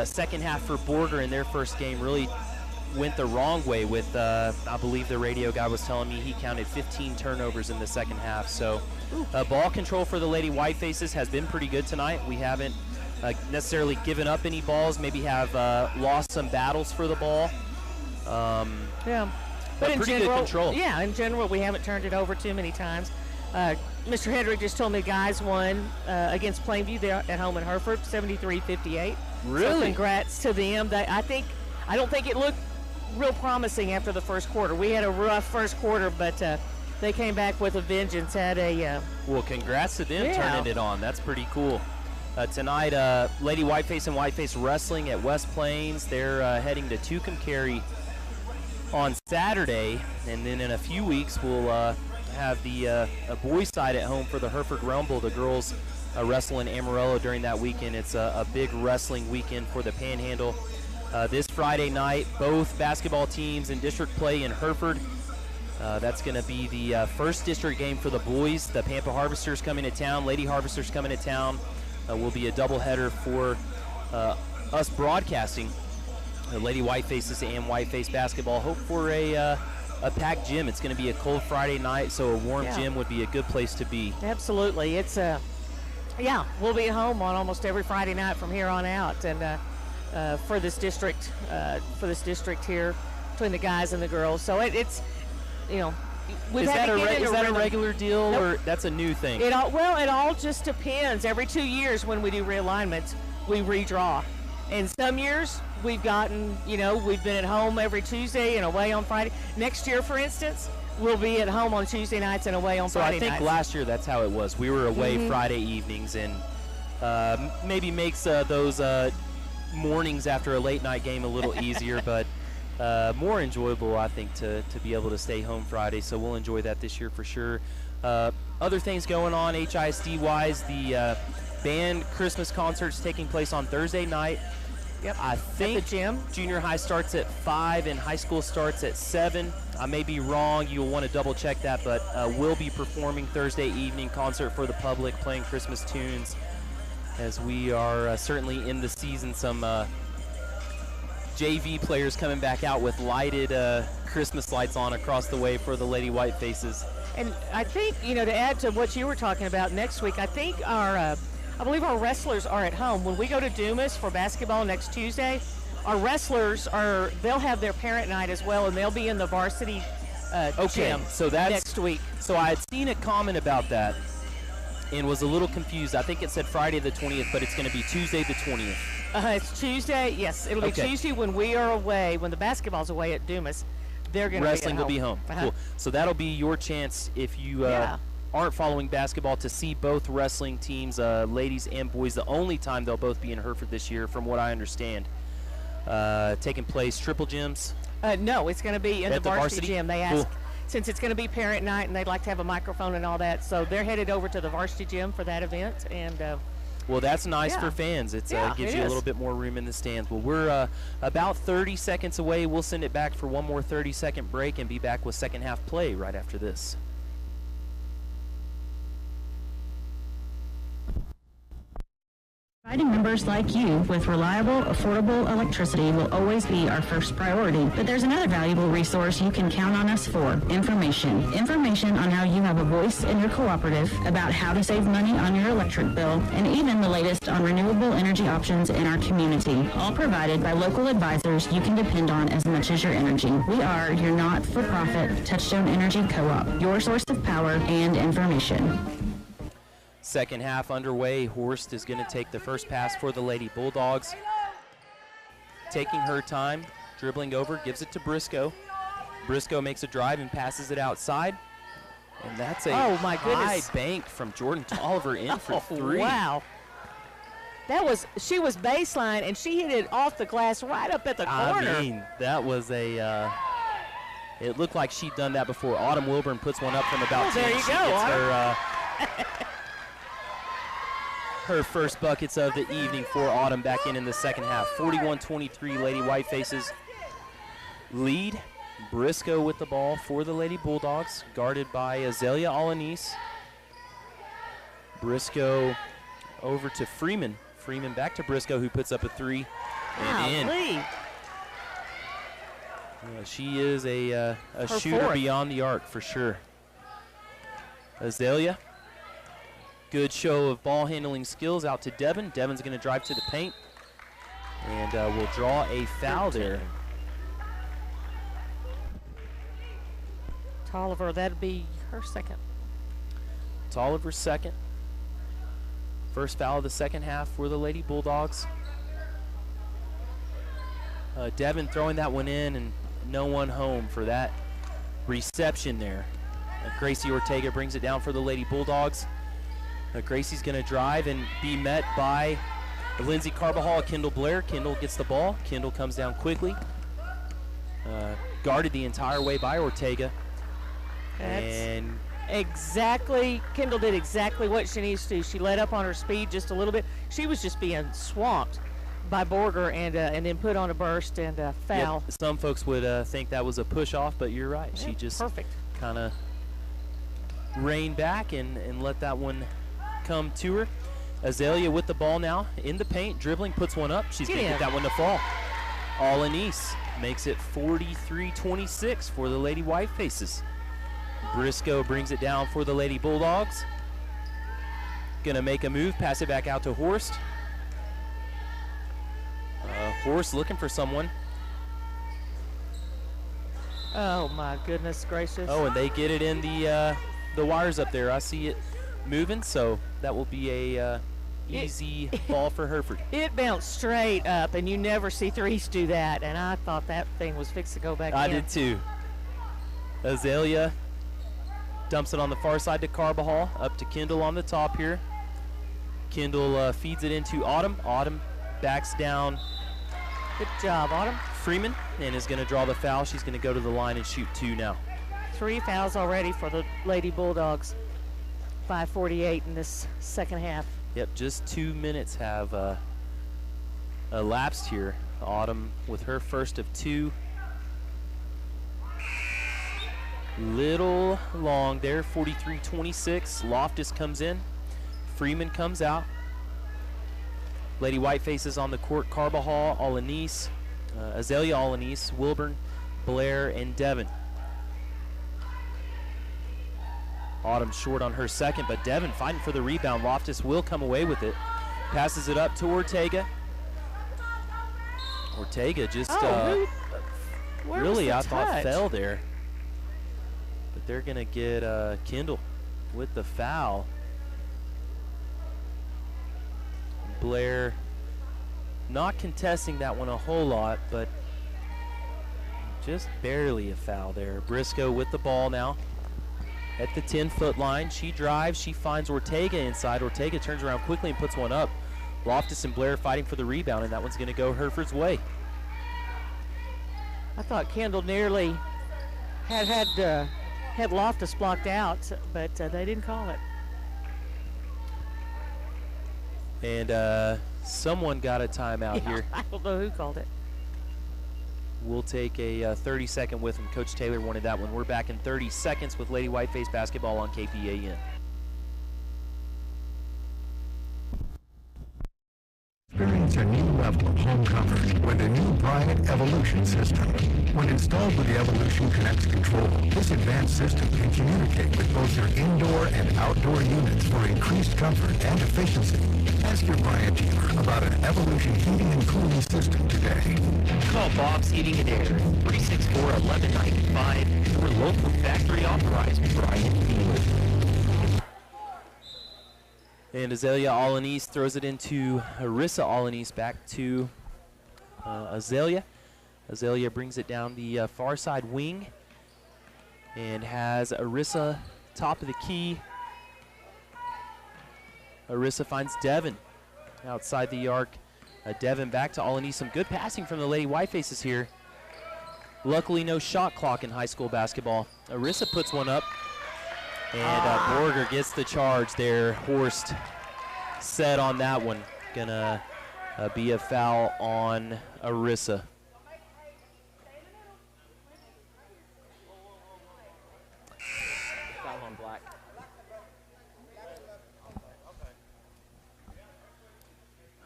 second half for Borger in their first game really went the wrong way with, I believe the radio guy was telling me he counted 15 turnovers in the second half. So ball control for the Lady Whitefaces has been pretty good tonight. We haven't necessarily given up any balls, maybe have lost some battles for the ball. Yeah. But in general, good control. Yeah, in general, we haven't turned it over too many times. Mr. Hedrick just told me guys won against Plainview. They're at home in Hereford, 73-58. Really? So congrats to them. I don't think it looked real promising after the first quarter. We had a rough first quarter, but they came back with a vengeance. Well, congrats to them turning it on. That's pretty cool. Tonight, Lady Whiteface and Whiteface Wrestling at West Plains. They're heading to Tucumcari on Saturday, and then in a few weeks we'll have the boys side at home for the Hereford Realm Bowl. The girls wrestle in Amarillo during that weekend. It's a big wrestling weekend for the Panhandle. This Friday night, both basketball teams in district play in Hereford. That's going to be the first district game for the boys. The Pampa Harvesters coming to town, Lady Harvesters coming to town. Will be a doubleheader for us broadcasting Lady Whitefaces and Whiteface basketball. Hope for a packed gym. It's going to be a cold Friday night, so a warm gym would be a good place to be. Absolutely. It's we'll be at home on almost every Friday night from here on out, and for this district here, between the guys and the girls. So it's we've is had that to get is that a regular deal, Nope. or that's a new thing? It all just depends. Every 2 years when we do realignments, we redraw. And some years we've gotten, we've been at home every Tuesday and away on Friday. Next year, for instance, we'll be at home on Tuesday nights and away on Friday nights. So I think last year that's how it was. We were away Friday evenings, and maybe makes those mornings after a late night game a little easier, but more enjoyable, I think, to be able to stay home Friday. So we'll enjoy that this year for sure. Other things going on HISD-wise, the band Christmas concert's taking place on Thursday night. Yep. I think at the gym. Junior high starts at 5 and high school starts at 7. I may be wrong. You'll want to double check that, but we'll be performing Thursday evening concert for the public, playing Christmas tunes, as we are certainly in the season. Some JV players coming back out with lighted Christmas lights on across the way for the Lady Whitefaces. And I think, to add to what you were talking about next week, I think I believe our wrestlers are at home. When we go to Dumas for basketball next Tuesday, our wrestlers they'll have their parent night as well, and they'll be in the varsity gym so that's next week. So I had seen a comment about that and was a little confused. I think it said Friday the 20th, but it's going to be Tuesday the 20th. It's Tuesday, yes. It'll be Tuesday when we are away, when the basketball's away at Dumas. They're going to be Wrestling will be home. Cool. So that'll be your chance if you aren't following basketball to see both wrestling teams, ladies and boys. The only time they'll both be in Hereford this year, from what I understand. Taking place triple gyms? No, it's going to be in the varsity gym. They asked, cool. Since it's going to be parent night and they'd like to have a microphone and all that, so they're headed over to the varsity gym for that event. And well, that's nice for fans. It gives you a little bit more room in the stands. Well, we're about 30 seconds away. We'll send it back for one more 30-second break and be back with second half play right after this. Providing members like you with reliable, affordable electricity will always be our first priority. But there's another valuable resource you can count on us for: information. Information on how you have a voice in your cooperative, about how to save money on your electric bill, and even the latest on renewable energy options in our community. All provided by local advisors you can depend on as much as your energy. We are your not-for-profit Touchstone Energy Co-op, your source of power and information. Second half underway. Horst is going to take the first pass for the Lady Bulldogs. Taking her time, dribbling over, gives it to Briscoe. Briscoe makes a drive and passes it outside. And that's a high bank from Jordan Tolliver in for three. Wow. She was baseline, and she hit it off the glass right up at the corner. I mean, that was a, it looked like she'd done that before. Autumn Wilburn puts one up from about 10. There you she go, gets her first buckets of the evening for Autumn back in the second half. 41-23 Lady Whitefaces lead. Briscoe with the ball for the Lady Bulldogs, guarded by Azalea Alanis. Briscoe over to Freeman. Freeman back to Briscoe, who puts up a three and in. Yeah, she is a shooter beyond the arc for sure. Azalea. Good show of ball handling skills out to Devin. Devin's going to drive to the paint and will draw a foul there. Tolliver, that'd be her second. Tolliver's second. First foul of the second half for the Lady Bulldogs. Devin throwing that one in and no one home for that reception there. Gracie Ortega brings it down for the Lady Bulldogs. Gracie's going to drive and be met by Lindsay Carbajal, Kendall Blair. Kendall gets the ball. Kendall comes down quickly. Guarded the entire way by Ortega. And exactly, Kendall did exactly what she needs to. She let up on her speed just a little bit. She was just being swamped by Borger and then put on a burst and foul. Yep, some folks would think that was a push off, but you're right. She just kind of reined back and let that one come to her. Azalea with the ball now in the paint, dribbling, puts one up. She's going to get that one to fall. Alanis makes it 43-26 for the Lady Whitefaces. Briscoe brings it down for the Lady Bulldogs. Gonna make a move, pass it back out to Horst. Horst looking for someone. Oh my goodness gracious. Oh, and they get it in the wires up there. I see it moving, so that will be a easy ball for Hereford. It bounced straight up, and you never see threes do that, and I thought that thing was fixed to go back in. I did too. Azalea dumps it on the far side to Carbajal, up to Kendall on the top here. Kendall feeds it into Autumn. Autumn backs down. Good job, Autumn. Freeman, and is going to draw the foul. She's going to go to the line and shoot 2 now. 3 fouls already for the Lady Bulldogs. 5:48 in this second half. Yep, just 2 minutes have elapsed here. Autumn with her first of 2. Little long there, 43-26. Loftus comes in. Freeman comes out. Lady Whitefaces on the court. Carbajal, Alanis, Azalea, Alanis, Wilburn, Blair, and Devon. Autumn short on her second, but Devon fighting for the rebound. Loftus will come away with it. Passes it up to Ortega. Ortega just really, I thought, fell there. But they're going to get Kendall with the foul. Blair not contesting that one a whole lot, but just barely a foul there. Briscoe with the ball now at the 10-foot line. She drives, she finds Ortega inside. Ortega turns around quickly and puts one up. Loftus and Blair fighting for the rebound, and that one's going to go Hereford's way. I thought Kendall nearly had Loftus blocked out, but they didn't call it. And someone got a timeout here. I don't know who called it. We'll take a 30-second with him. Coach Taylor wanted that one. We're back in 30 seconds with Lady Whiteface basketball on KPAN. Experience a new level of home comfort with the new Bryant Evolution system. When installed with the Evolution Connect control, this advanced system can communicate with both your indoor and outdoor units for increased comfort and efficiency. Ask your Bryant dealer about an Evolution heating and cooling system today. Call Bob's Heating and Air, 364-1195, your local factory authorized Bryant dealer. And Azalea Alanis throws it into Arissa Alanis, back to Azalea. Azalea brings it down the far side wing and has Arissa top of the key. Arissa finds Devon outside the arc. Devon back to Alanis. Some good passing from the Lady Whitefaces here. Luckily, no shot clock in high school basketball. Arissa puts one up. And Borger gets the charge there. Horst set on that one. Gonna be a foul on Arissa. Foul on Black.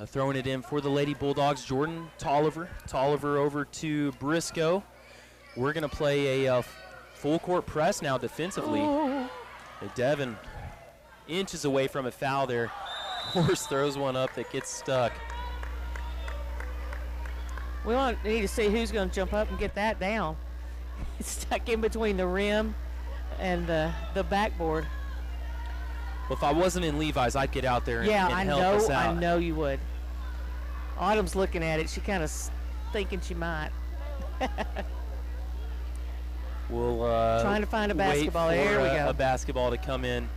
Throwing it in for the Lady Bulldogs. Jordan Tolliver. Tolliver over to Briscoe. We're gonna play a full court press now defensively. Devon inches away from a foul there. Horst throws one up that gets stuck. We need to see who's going to jump up and get that down. It's stuck in between the rim and the backboard. Well, if I wasn't in Levi's, I'd get out there and help us out. I know you would. Autumn's looking at it. She kind of thinking she might. We'll trying to find a basketball. There we go. A basketball to come in.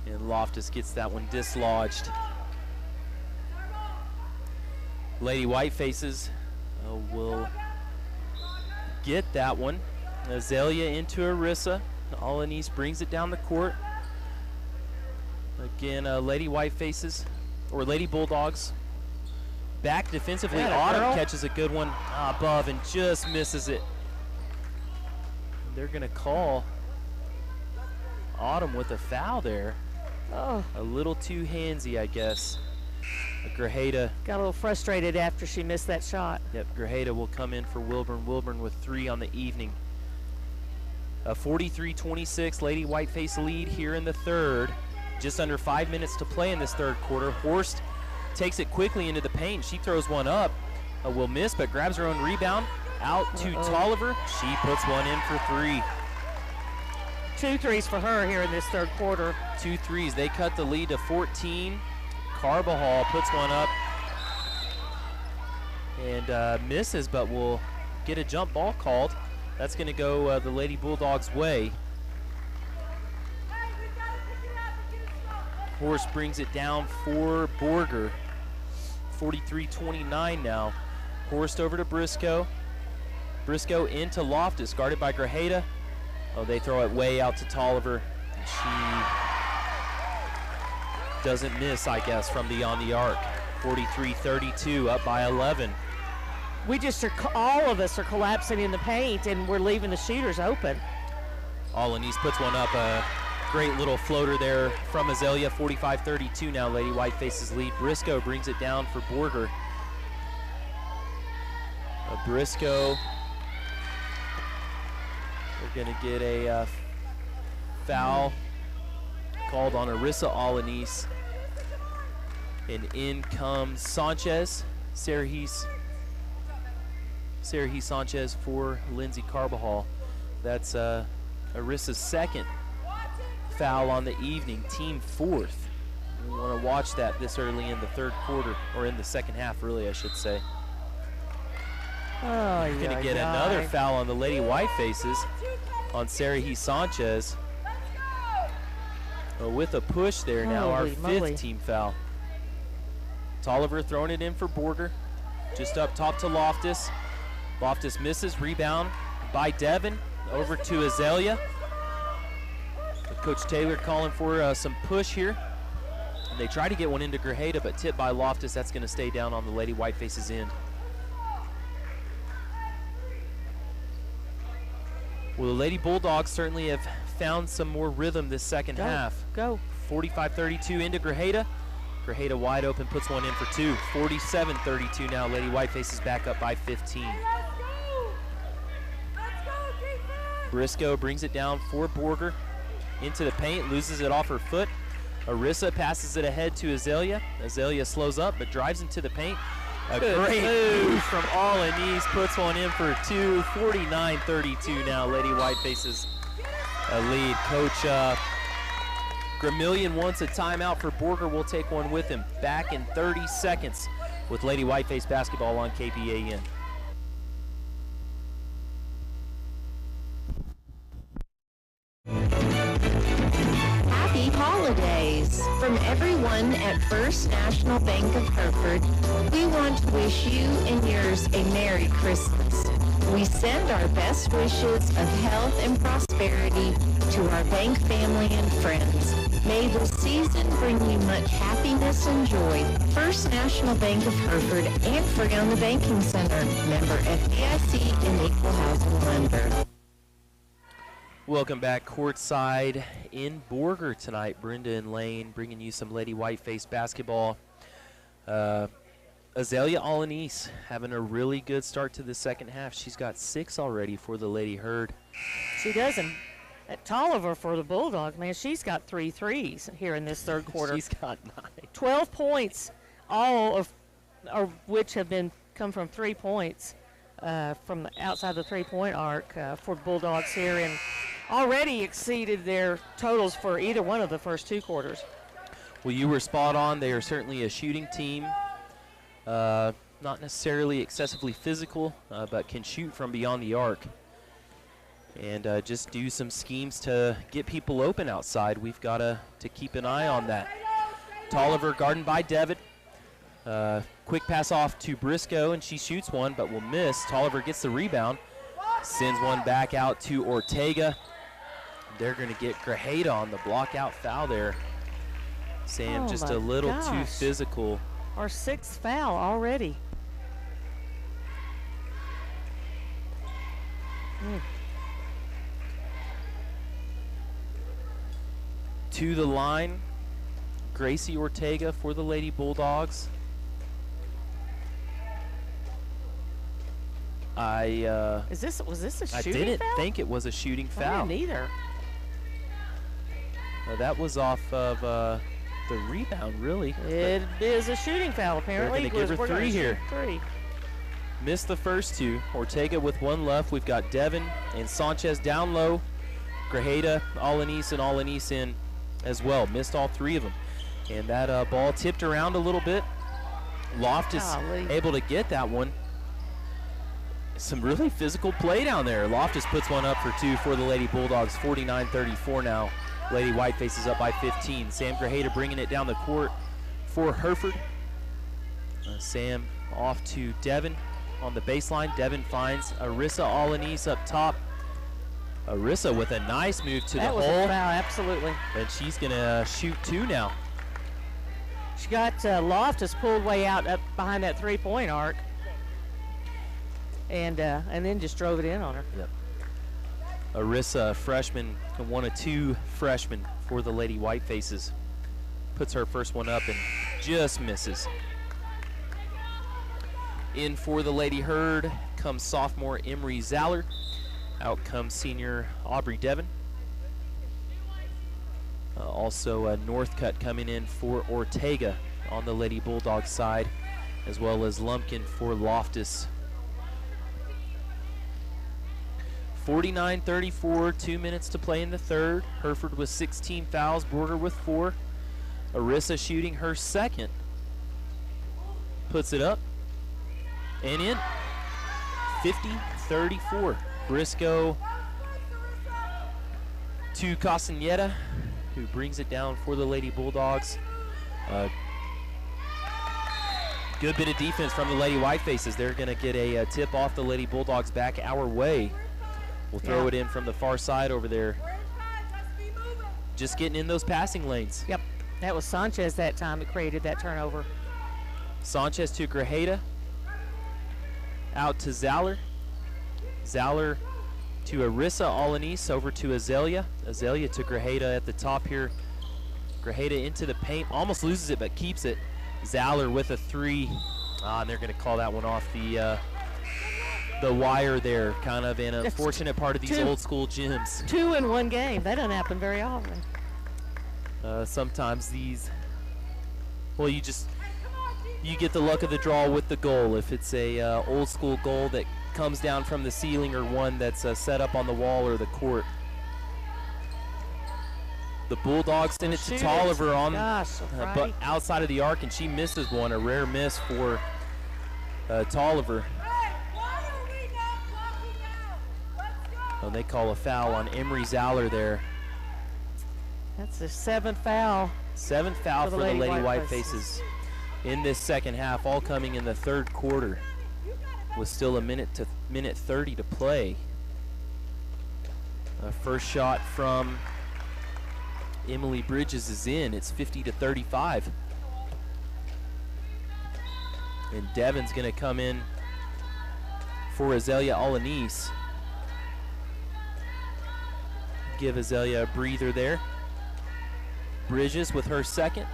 And Loftus gets that one dislodged. Lady Whitefaces will get that one. Azalea into Arissa. Alanis brings it down the court. Again, Lady Whitefaces, or Lady Bulldogs. Back defensively, Autumn catches a good one above and just misses it. They're going to call Autumn with a foul there. Oh. A little too handsy, I guess. Grajeda got a little frustrated after she missed that shot. Yep, Grajeda will come in for Wilburn. Wilburn with 3 on the evening. A 43-26 Lady Whiteface lead here in the third. Just under 5 minutes to play in this third quarter. Horst takes it quickly into the paint. She throws one up. Will miss, but grabs her own rebound. Out to Tolliver. She puts one in for 3. 2 threes for her here in this third quarter. 2 threes. They cut the lead to 14. Carbajal puts one up and misses, but will get a jump ball called. That's going to go the Lady Bulldogs' way. Horst brings it down for Borger. 43-29 now. Horst over to Briscoe. Briscoe into Loftus, guarded by Grajeda. Oh, they throw it way out to Tolliver. She doesn't miss, I guess, from beyond the arc. 43-32, up by 11. We just are, all of us are collapsing in the paint, and we're leaving the shooters open. Alanis puts one up, a great little floater there from Azalea. 45-32 now, Lady Whiteface's lead. Briscoe brings it down for Borger. Briscoe, we're gonna get a foul called on Arissa Alanis. And in comes Sanchez, Sergis Sanchez for Lindsay Carbajal. That's Arissa's second foul on the evening, team 4th. We want to watch that this early in the third quarter, or in the second half, really, I should say. Oh, You're going to get another foul on the Lady Whitefaces on Sergis Sanchez. With a push there now, our 5th team foul. Tolliver throwing it in for Borger. Just up top to Loftus. Loftus misses, rebound by Devin. Over to Azalea. Coach Taylor calling for some push here. And they try to get one into Grajeda, but tipped by Loftus. That's going to stay down on the Lady Whitefaces end. Well, the Lady Bulldogs certainly have found some more rhythm this second half. Go. 45-32 into Grajeda. Grajeda wide open, puts one in for 2. 47-32 now. Lady Whitefaces back up by 15. Briscoe brings it down for Borger. Into the paint, loses it off her foot. Arissa passes it ahead to Azalea. Azalea slows up, but drives into the paint. A great move from Alanis, puts one in for 2. 49-32 now. Lady Whitefaces lead. Coach Gramillion wants a timeout for Borger. We'll take one with him. Back in 30 seconds with Lady Whiteface basketball on KPAN. Happy holidays! From everyone at First National Bank of Hereford, we want to wish you and yours a Merry Christmas. We send our best wishes of health and prosperity to our bank family and friends. May the season bring you much happiness and joy. First National Bank of Hereford and Freon Banking Center. Member FDIC and Equal Housing Lender. Welcome back courtside in Borger tonight. Brenda and Lane bringing you some Lady Whiteface basketball. Azalea Alanis having a really good start to the second half. She's got 6 already for the Lady Herd. She does, and at Tolliver for the Bulldogs, man, she's got 3 threes here in this third quarter. She's got 9. 12 points, all of which have come from 3 points from the outside the three-point arc for Bulldogs here, and already exceeded their totals for either one of the first 2 quarters. Well, you were spot on. They are certainly a shooting team. Not necessarily excessively physical, but can shoot from beyond the arc. And just do some schemes to get people open outside. We've got to keep an eye on that. Tolliver guarded by Devitt. Quick pass off to Briscoe, and she shoots one, but will miss. Tolliver gets the rebound. Sends one back out to Ortega. they're going to get Grajeda on the block out foul there. Sam just a little too physical. Our 6th foul already. To the line, Gracie Ortega for the Lady Bulldogs. Was this a shooting foul? I didn't think it was a shooting foul. I didn't either. That was off of the rebound, really. It is a shooting foul, apparently. They're going to give her 3 here. 3. Missed the first 2. Ortega with 1 left. We've got Devin and Sanchez down low. Grajeda, Alanis in as well. Missed all 3 of them. And that ball tipped around a little bit. Loftus able to get that one. Some really physical play down there. Loftus puts one up for 2 for the Lady Bulldogs. 49-34 now. Lady Whitefaces up by 15. Sam Grajeda bringing it down the court for Hereford. Sam off to Devin on the baseline. Devin finds Arissa Alanis up top. Arissa with a nice move to the hole. That was a foul, absolutely. And she's going to shoot 2 now. She got Loftus pulled way out up behind that 3-point arc. And then just drove it in on her. Yep. Arissa, freshman, one of 2 freshmen for the Lady Whitefaces. Puts her first one up and just misses. In for the Lady Herd comes sophomore Emery Zaller. Out comes senior Aubrey Devon. Also Northcutt coming in for Ortega on the Lady Bulldogs side, as well as Lumpkin for Loftus. 49-34, 2 minutes to play in the third. Hereford with 16 fouls, Borger with 4. Arissa shooting her second. Puts it up and in. 50-34. Briscoe to Castaneda, who brings it down for the Lady Bulldogs. Good bit of defense from the Lady Whitefaces. They're going to get a tip off the Lady Bulldogs back our way. We'll throw it in from the far side over there. Just getting in those passing lanes. Yep, that was Sanchez that time that created that turnover. Sanchez to Grajeda. Out to Zaller. Zaller to Arissa Alanis, over to Azalea. Azalea to Grajeda at the top here. Grajeda into the paint, almost loses it but keeps it. Zaller with a 3. And they're going to call that one off the wire there. Kind of an unfortunate part of these old school gyms. 2 in 1 game. That doesn't happen very often. Sometimes these, well, you get the luck of the draw with the goal. If it's a old school goal that comes down from the ceiling, or one that's set up on the wall or the court. The Bulldogs send it to Tolliver on but outside of the arc, and she misses one. A rare miss for Tolliver. And they call a foul on Emery Zaller there. That's the 7th foul. 7th foul for the Lady Whitefaces in this second half, all coming in the third quarter, with still a minute 30 to play. First shot from Emily Bridges is in. It's 50-35. And Devon's going to come in for Azalea Alanis. Give Azalea a breather there. Bridges with her second.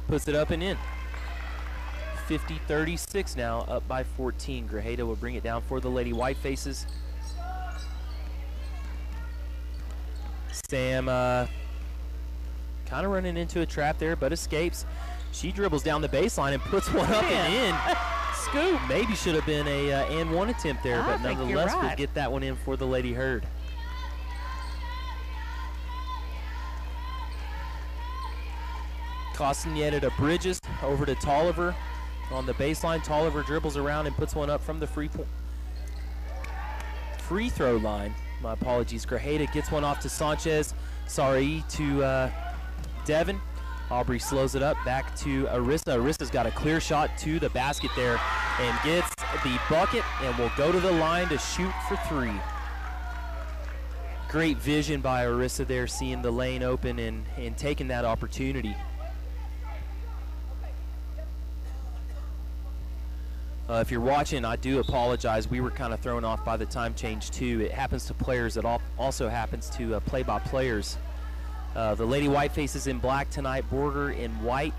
Puts it up and in. 50-36 now, up by 14. Grajeda will bring it down for the Lady Whitefaces. Sam kind of running into a trap there, but escapes. She dribbles down the baseline and puts one up and in. Scoop. Maybe should have been a and one attempt there, but nonetheless we'll get that one in for the Lady Herd. Castaneda to Bridges, over to Tolliver on the baseline. Tolliver dribbles around and puts one up from the free throw line. My apologies. Grajeda gets one off to Sanchez. Sorry to Devon. Aubrey slows it up back to Arissa. Arissa's got a clear shot to the basket there and gets the bucket and will go to the line to shoot for 3. great vision by Arissa there, seeing the lane open and taking that opportunity. If you're watching, I do apologize. We were kind of thrown off by the time change too. It happens to players. It also happens to play-by-players. The Lady Whitefaces in black tonight, Borger in white.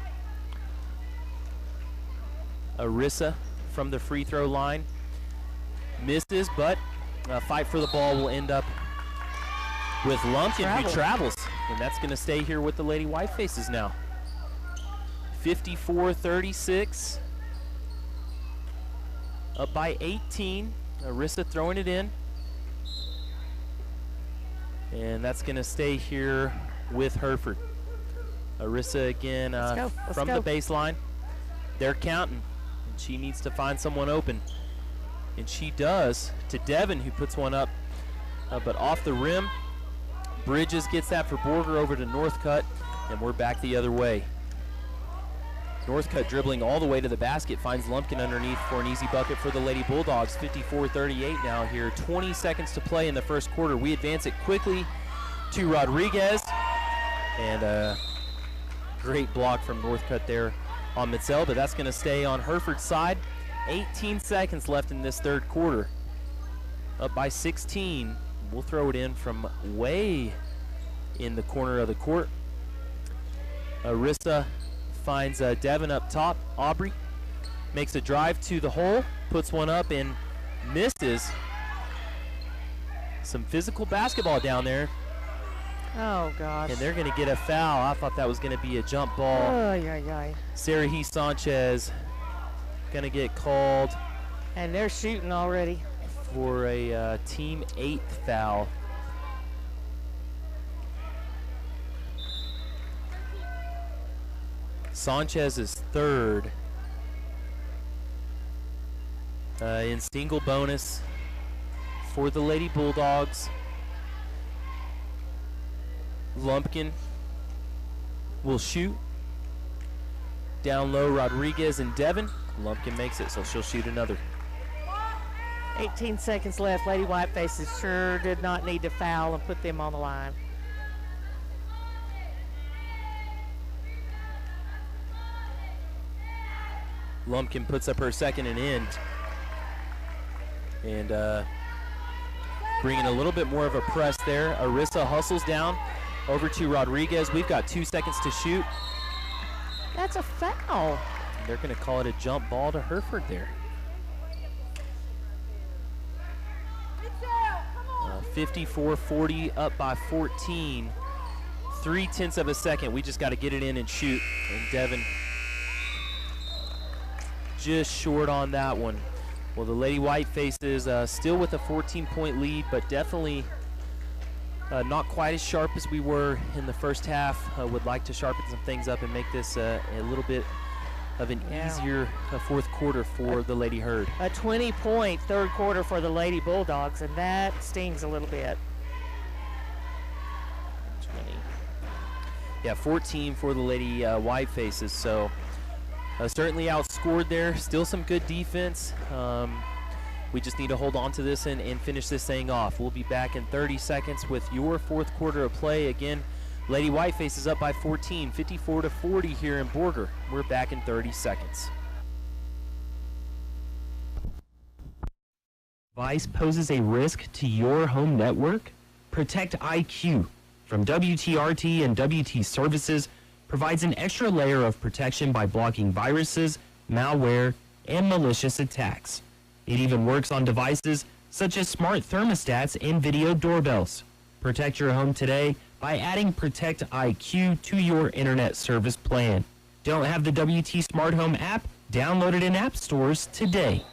Arissa from the free throw line. Misses, but fight for the ball will end up with Lumpkin, who travels. And that's going to stay here with the Lady Whitefaces now. 54-36. Up by 18. Arissa throwing it in. And that's going to stay here with Hereford. Arissa again from the baseline. They're counting. And she needs to find someone open. And she does to Devin, who puts one up, but off the rim. Bridges gets that for Borger over to Northcutt, and we're back the other way. Northcutt dribbling all the way to the basket, finds Lumpkin underneath for an easy bucket for the Lady Bulldogs. 54-38 now here. 20 seconds to play in the first quarter. We advance it quickly to Rodriguez, and a great block from Northcutt there on Mitzel, but that's going to stay on Hereford's side. 18 seconds left in this third quarter. Up by 16. We'll throw it in from way in the corner of the court. Arissa finds Devin up top. Aubrey makes a drive to the hole, puts one up and misses. Some physical basketball down there. Oh, gosh. And they're going to get a foul. I thought that was going to be a jump ball. Oh, yeah. Sarahi Sanchez going to get called. And they're shooting already. For a team 8th foul. Sanchez is third. In single bonus for the Lady Bulldogs. Lumpkin will shoot. Down low, Rodriguez and Devin. Lumpkin makes it, so she'll shoot another. 18 seconds left. Lady Whitefaces sure did not need to foul and put them on the line. Lumpkin puts up her second and end. And bringing a little bit more of a press there. Arissa hustles down over to Rodriguez. We've got 2 seconds to shoot. That's a foul. They're going to call it a jump ball to Hereford there. 54-40, up by 14. 0.3 of a second. We just got to get it in and shoot. And Devin just short on that one. Well, the Lady Whitefaces still with a 14-point lead, but definitely not quite as sharp as we were in the first half. Would like to sharpen some things up and make this a little bit of an easier fourth quarter for the Lady Herd. A 20-point third quarter for the Lady Bulldogs, and that stings a little bit. 20. Yeah, 14 for the Lady Whitefaces, so certainly outscored there. Still some good defense. We just need to hold on to this and finish this thing off. We'll be back in 30 seconds with your fourth quarter of play. Again, Lady Whitefaces up by 14, 54-40 here in Borger. We're back in 30 seconds. Device poses a risk to your home network? Protect IQ from WTRT and WT Services provides an extra layer of protection by blocking viruses, malware, and malicious attacks. It even works on devices such as smart thermostats and video doorbells. Protect your home today by adding Protect IQ to your internet service plan. Don't have the WT Smart Home app? Download it in app stores today.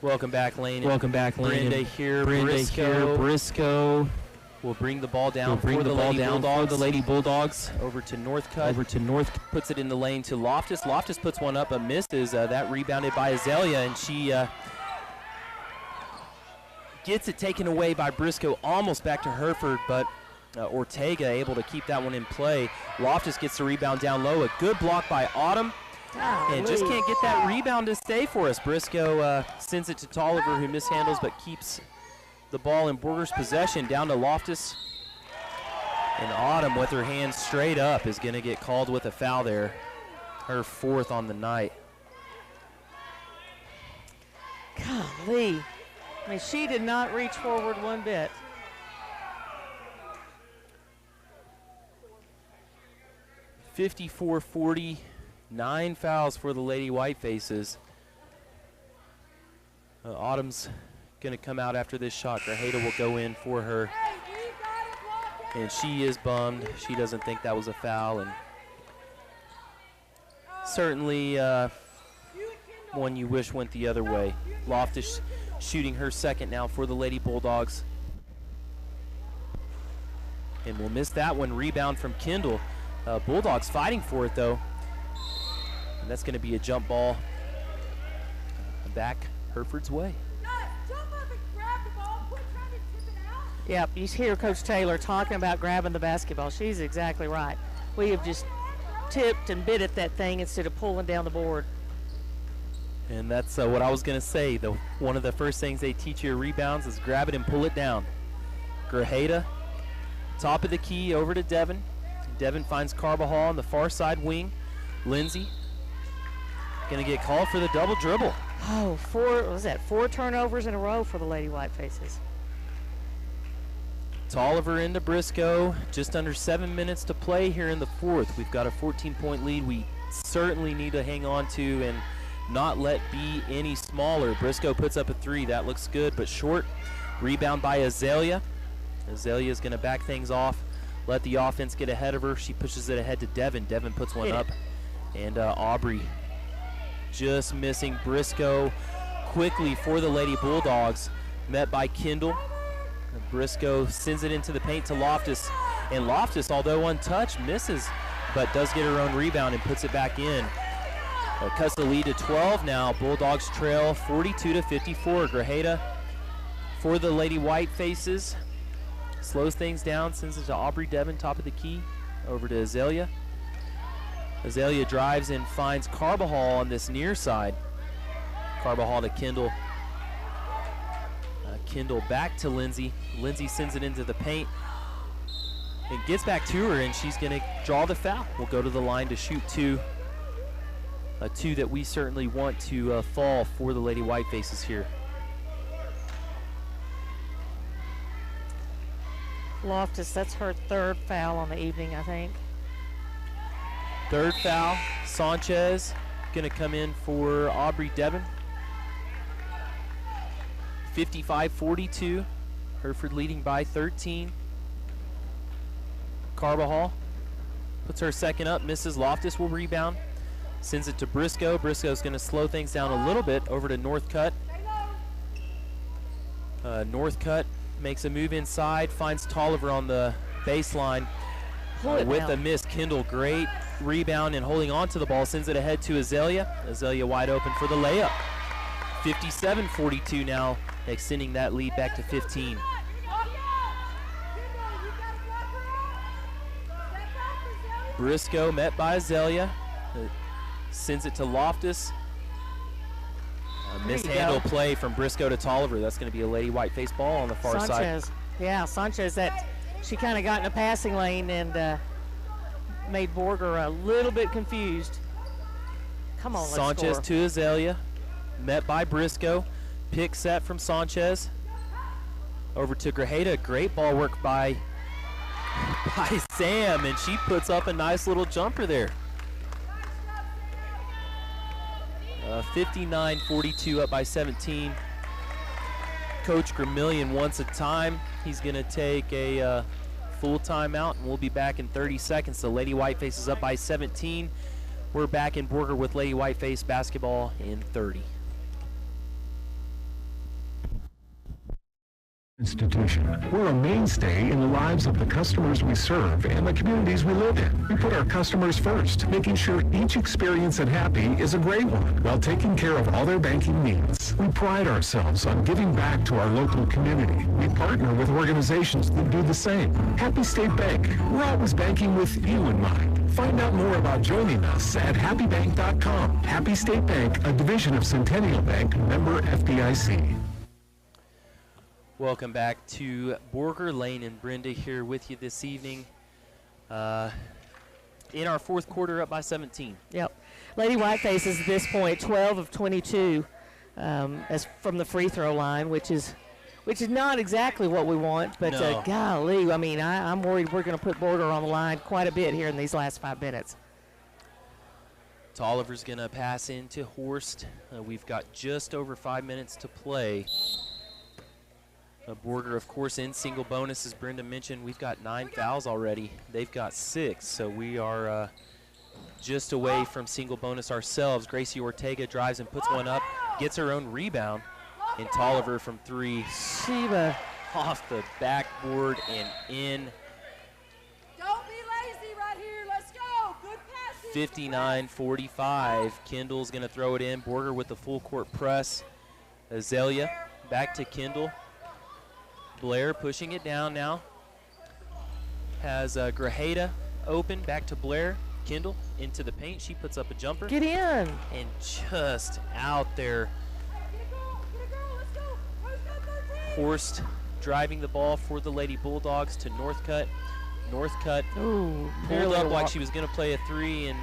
Welcome back, Lane. Welcome back, Lane. Brenda here. Briscoe. We'll bring the ball down for the Lady Bulldogs. Over to Northcutt. Puts it in the lane to Loftus. Loftus puts one up but misses. That rebounded by Azalea, and she gets it taken away by Briscoe, almost back to Hereford, but Ortega able to keep that one in play. Loftus gets the rebound down low. A good block by Autumn. And just can't get that rebound to stay for us. Briscoe sends it to Tolliver, who mishandles but keeps the ball in Borger's possession down to Loftus. And Autumn with her hands straight up is going to get called with a foul there. Her 4th on the night. Golly. I mean, she did not reach forward one bit. (54-40), 9 fouls for the Lady Whitefaces. Autumn's going to come out after this shot. Grajeda will go in for her. And she is bummed. She doesn't think that was a foul. And certainly one you wish went the other way. Loftus shooting her 2nd now for the Lady Bulldogs. And we'll miss that one. Rebound from Kendall. Bulldogs fighting for it, though. And that's going to be a jump ball back Hereford's way. Yep, you hear Coach Taylor talking about grabbing the basketball. She's exactly right. We have just tipped and bit at that thing instead of pulling down the board. And that's what I was going to say. One of the first things they teach you at rebounds is grab it and pull it down. Grajeda, top of the key over to Devin. Devin finds Carbajal on the far side wing. Lindsay going to get called for the double dribble. Oh, 4 turnovers in a row for the Lady Whitefaces. Tolliver into Briscoe. Just under 7 minutes to play here in the 4th. We've got a 14-point lead we certainly need to hang on to and not let be any smaller. Briscoe puts up a 3. That looks good, but short. Rebound by Azalea. Azalea is going to back things off, let the offense get ahead of her. She pushes it ahead to Devin. Devin puts one up. And Aubrey just missing. Briscoe quickly for the Lady Bulldogs, met by Kendall. Briscoe sends it into the paint to Loftus. And Loftus, although untouched, misses, but does get her own rebound and puts it back in. Cuts the lead to 12 now. Bulldogs trail 42-54. Grajeda for the Lady Whitefaces. Slows things down, sends it to Aubrey Devin, top of the key, over to Azalea. Azalea drives and finds Carbajal on this near side. Carbajal to Kendall. Kendall back to Lindsay. Lindsay sends it into the paint. It gets back to her, and she's going to draw the foul. We'll go to the line to shoot 2. A 2 that we certainly want to fall for the Lady Whitefaces here. Loftus, that's her 3rd foul on the evening, I think. 3rd foul. Sanchez going to come in for Aubrey Devin. 55-42. Hereford leading by 13. Carbajal puts her 2nd up, misses. Loftus will rebound. Sends it to Briscoe. Briscoe's going to slow things down a little bit over to Northcutt. Northcutt makes a move inside, finds Tolliver on the baseline with a miss. Kendall, great rebound and holding on to the ball, sends it ahead to Azalea. Azalea wide open for the layup. 57-42 now, extending that lead back to 15. Briscoe met by Azalea. Sends it to Loftus. A mishandled play from Briscoe to Tolliver. That's going to be a Lady Whiteface ball on the far side. Yeah, Sanchez, she kind of got in a passing lane and made Borger a little bit confused. Come on, let's Sanchez score. to Azalea. Met by Briscoe. Pick set from Sanchez. Over to Grajeda. Great ball work by Sam, and she puts up a nice little jumper there. 59-42 up by 17. Coach Gramillion wants a time. He's going to take a full timeout, and we'll be back in 30 seconds. So Lady Whiteface is up by 17. We're back in Borger with Lady Whiteface basketball in 30. Institution. We're a mainstay in the lives of the customers we serve and the communities we live in. We put our customers first, making sure each experience at Happy is a great one while taking care of all their banking needs. We pride ourselves on giving back to our local community. We partner with organizations that do the same. Happy State Bank. We're always banking with you in mind. Find out more about joining us at happybank.com. Happy State Bank, a division of Centennial Bank, member FDIC. Welcome back to Borger. Lane and Brenda here with you this evening. In our fourth quarter, up by 17. Yep. Lady Whitefaces at this point, 12 of 22 as from the free throw line, which is not exactly what we want, but No. golly, I mean, I'm worried we're going to put Borger on the line quite a bit here in these last 5 minutes. Tolliver's going to pass into Horst. We've got just over 5 minutes to play. Borger, of course, in single bonus, as Brenda mentioned. We've got 9 fouls already. They've got 6, so we are just away from single bonus ourselves. Gracie Ortega drives and puts one up, gets her own rebound, and Tolliver from 3. Sheba off the backboard and in. Don't be lazy right here. Let's go. Good passing. 59-45. Kendall's going to throw it in. Borger with the full court press. Azalea back to Kendall. Blair pushing it down now. Has Grajeda open, back to Blair. Kendall into the paint. She puts up a jumper. Get in. And just out there. Horst driving the ball for the Lady Bulldogs to Northcutt. Northcutt pulled up like she was going to play a 3, and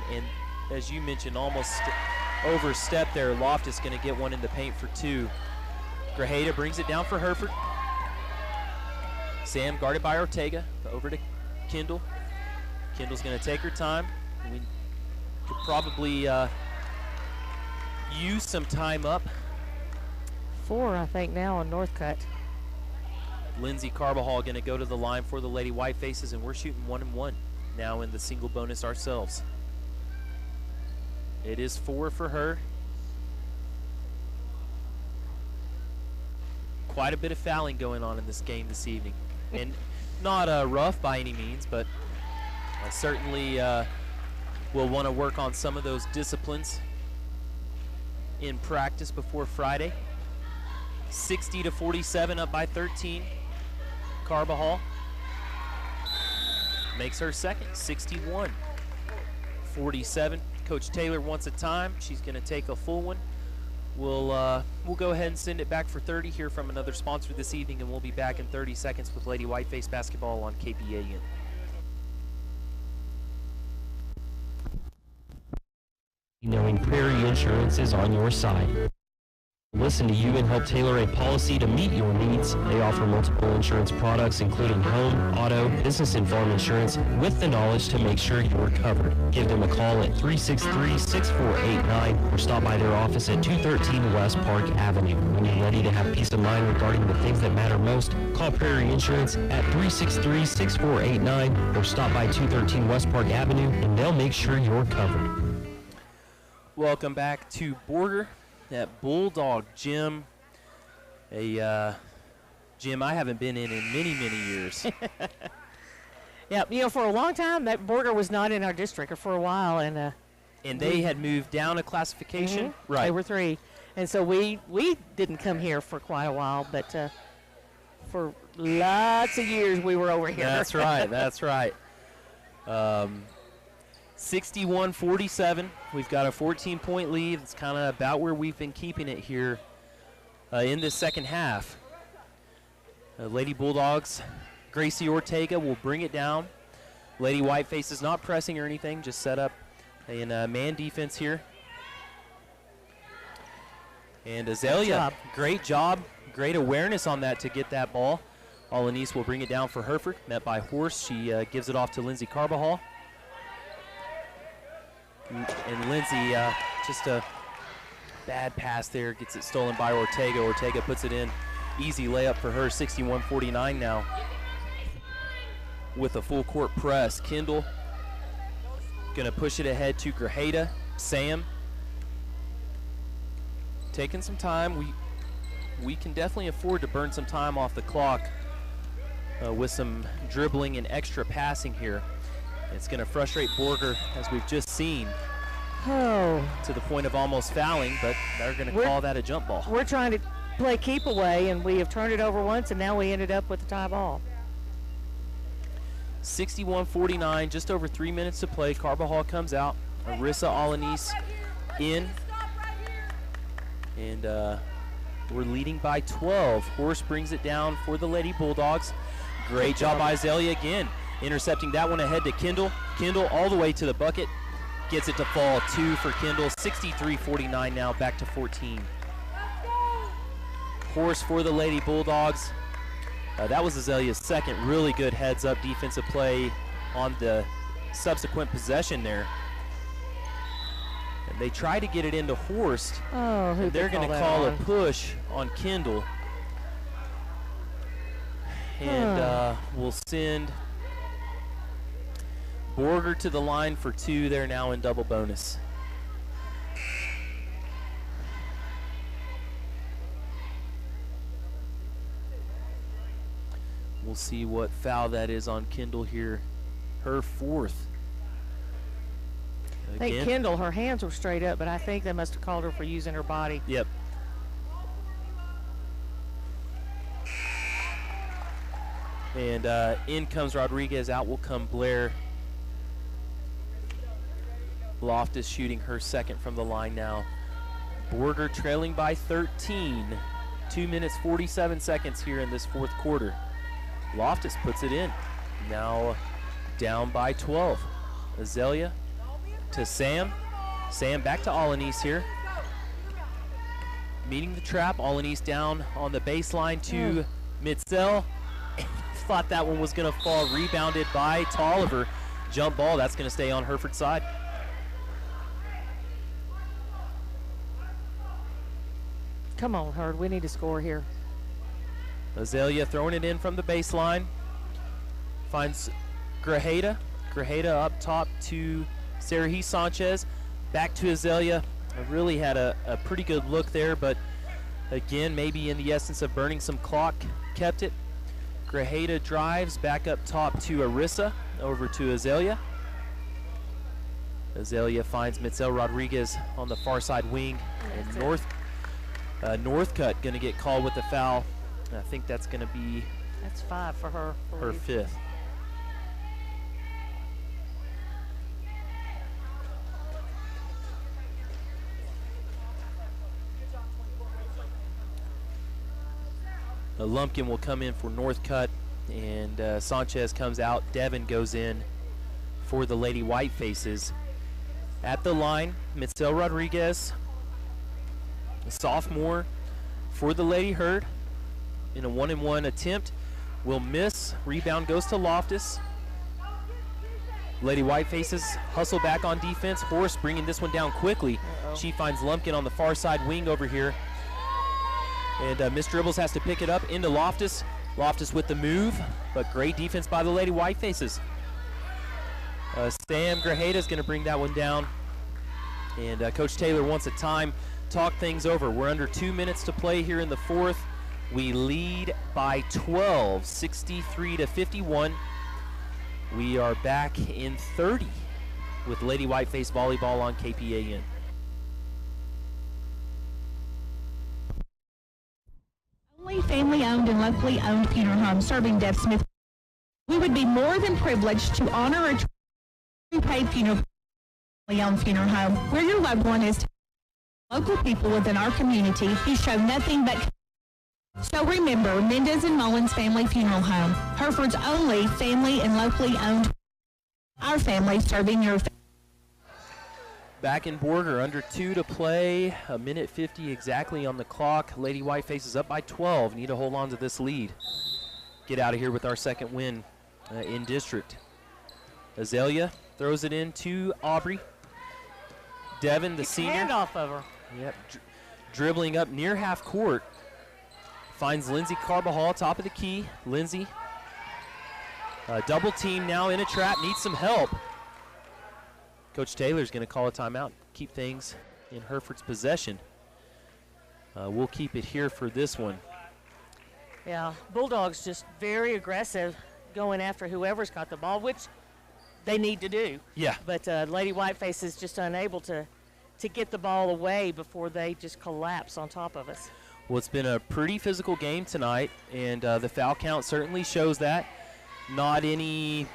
as you mentioned, almost overstepped there. Loftus going to get one in the paint for 2. Grajeda brings it down for Hereford. Sam guarded by Ortega, over to Kendall. Kendall's going to take her time. We could probably use some time up. 4, I think, now on Northcutt. Lindsay Carbajal going to go to the line for the Lady Whitefaces, and we're shooting 1-1 now in the single bonus ourselves. It is 4 for her. Quite a bit of fouling going on in this game this evening. And not rough by any means, but certainly we'll want to work on some of those disciplines in practice before Friday. 60-47, up by 13. Carbajal makes her second, 61-47. Coach Taylor wants a time. She's going to take a full one. We'll go ahead and send it back for 30, hear from another sponsor this evening, and we'll be back in 30 seconds with Lady Whiteface basketball on KPAN. Knowing Prairie Insurance is on your side. Listen to you and help tailor a policy to meet your needs. They offer multiple insurance products, including home, auto, business, and farm insurance, with the knowledge to make sure you're covered. Give them a call at 363-6489 or stop by their office at 213 West Park Avenue. When you're ready to have peace of mind regarding the things that matter most, call Prairie Insurance at 363-6489 or stop by 213 West Park Avenue, and they'll make sure you're covered. Welcome back to Borger at Bulldog Gym, a gym I haven't been in many, many years. Yeah, you know, for a long time, that Borger was not in our district, or for a while, and they had moved down a classification. Right. They were 3, and so we didn't come here for quite a while, but for lots of years we were over here. That's right. That's right. 61-47. We've got a 14-point lead. It's kind of about where we've been keeping it here in this second half. Lady Bulldogs, Gracie Ortega will bring it down. Lady Whiteface is not pressing or anything, just set up in man defense here. And Azalea, great job, great awareness on that to get that ball. Alanis will bring it down for Hereford, met by Horst. She gives it off to Lindsay Carbajal. And Lindsay, just a bad pass there, gets it stolen by Ortega. Ortega puts it in. Easy layup for her, 61-49 now. With a full court press, Kendall gonna push it ahead to Grajeda. Sam taking some time. We can definitely afford to burn some time off the clock with some dribbling and extra passing here. It's going to frustrate Borger, as we've just seen, to the point of almost fouling, but they're going to call that a jump ball. We're trying to play keep away, and we have turned it over once, and now we ended up with a tie ball. 61-49, just over 3 minutes to play. Carbajal comes out. Arissa Alanis in. And We're leading by 12. Horse brings it down for the Lady Bulldogs. Great job by Azalea again, intercepting that one ahead to Kendall. Kendall all the way to the bucket. Gets it to fall 2 for Kendall. 63-49 now, back to 14. Horse for the Lady Bulldogs. That was Azalea's second really good heads-up defensive play on the subsequent possession there. And they try to get it into Horst. Oh, who they're going to call a push on Kendall. And we'll send Borger to the line for 2. They're now in double bonus. We'll see what foul that is on Kendall here. Her 4th. I think Kendall, her hands were straight up, but I think they must have called her for using her body. Yep. And in comes Rodriguez, out will come Blair. Loftus shooting her second from the line now. Borger trailing by 13. 2 minutes, 47 seconds here in this 4th quarter. Loftus puts it in. Now down by 12. Azalea to Sam. Sam back to Alanis here. Meeting the trap. Alanis down on the baseline to Mitzel. Thought that one was going to fall. Rebounded by Tolliver. Jump ball. That's going to stay on Hereford's side. Come on, Hurd. We need to score here. Azalea throwing it in from the baseline. Finds Grajeda. Grajeda up top to Sarahi Sanchez. Back to Azalea. Really had a pretty good look there, but again, maybe in the essence of burning some clock, kept it. Grajeda drives back up top to Arissa. Over to Azalea. Azalea finds Mitzel Rodriguez on the far side wing. And Northcutt going to get called with the foul. I think that's going to be... That's 5 for her. Her 5th. Lumpkin will come in for Northcutt, and Sanchez comes out. Devin goes in for the Lady Whitefaces. At the line, Mitzel Rodriguez, a sophomore for the Lady Herd, in a 1-and-1 attempt, will miss. Rebound goes to Loftus. Lady Whitefaces hustle back on defense. Horse bringing this one down quickly. She finds Lumpkin on the far side wing over here. And Miss Dribbles has to pick it up into Loftus. Loftus with the move, but great defense by the Lady Whitefaces. Sam Grajeda is going to bring that one down. And Coach Taylor wants a time. Talk things over. We're under 2 minutes to play here in the 4th. We lead by 12, 63-51. We are back in 30 with Lady Whiteface Volleyball on KPAN. Only family-owned and locally owned funeral home serving Deb Smith. We would be more than privileged to honor a prepaid funeral home where your loved one is. Local people within our community who show nothing but. So remember, Mendez and Mullins Family Funeral Home, Hereford's only family and locally owned. Our family serving your family. Back in Borger, under 2 to play, 1:50 exactly on the clock. Lady Whitefaces up by 12, need to hold on to this lead. Get out of here with our second win in district. Azalea throws it in to Aubrey. Devin, the senior. Hand off of her. Yep, dribbling up near half court. Finds Lindsay Carbajal, top of the key. Lindsay, double team now in a trap, needs some help. Coach Taylor's going to call a timeout, keep things in Hereford's possession. We'll keep it here for this one. Yeah, Bulldogs just very aggressive, going after whoever's got the ball, which they need to do. Yeah. But Lady Whiteface is just unable to get the ball away before they just collapse on top of us. Well, it's been a pretty physical game tonight, and the foul count certainly shows that. Not any,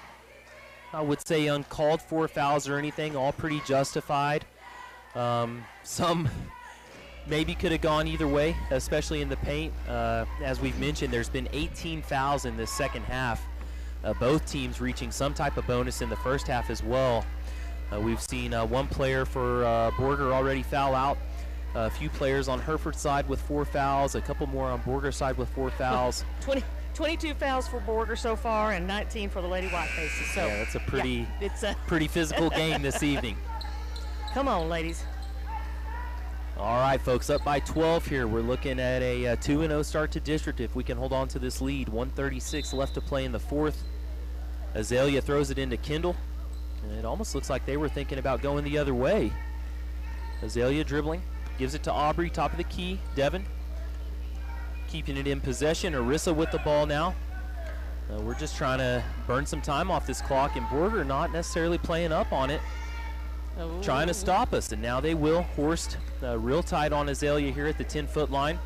I would say, uncalled for fouls or anything, all pretty justified. Some maybe could have gone either way, especially in the paint. As we've mentioned, there's been 18 fouls in this second half. Both teams reaching some type of bonus in the first half as well. We've seen one player for Borger already foul out. A few players on Hereford's side with 4 fouls, a couple more on Borger's side with 4 fouls. 22 fouls for Borger so far and 19 for the Lady Whitefaces. So yeah, that's a pretty, it's a pretty physical game this evening. Come on, ladies. All right, folks, up by 12 here. We're looking at a 2-0 start to district if we can hold on to this lead. 1:36 left to play in the fourth. Azalea throws it into Kendall. And it almost looks like they were thinking about going the other way. Azalea dribbling, gives it to Aubrey, top of the key. Devin keeping it in possession. Arissa with the ball now. We're just trying to burn some time off this clock, and Borger not necessarily playing up on it. Ooh. Trying to stop us, and now they will. Horst real tight on Azalea here at the 10-foot line.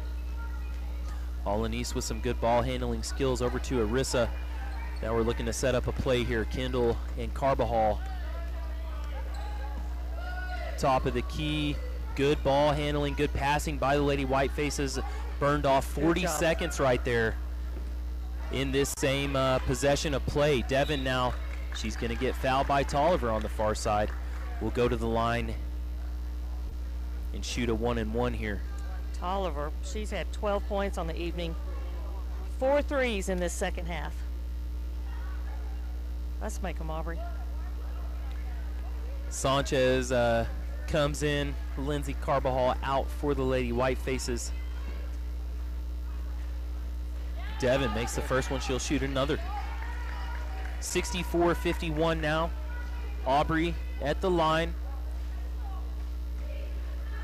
Alanis with some good ball handling skills over to Arissa. Now we're looking to set up a play here. Kendall and Carbajal. Top of the key. Good ball handling, good passing by the Lady Whitefaces. Burned off 40 seconds right there in this same possession of play. Devin now, she's going to get fouled by Tolliver on the far side. We'll go to the line and shoot a 1-and-1 here. Tolliver, she's had 12 points on the evening. 4 threes in this second half. Let's make them, Aubrey. Sanchez comes in. Lindsay Carbajal out for the Lady Whitefaces. Devin makes the first one. She'll shoot another. 64-51 now. Aubrey at the line.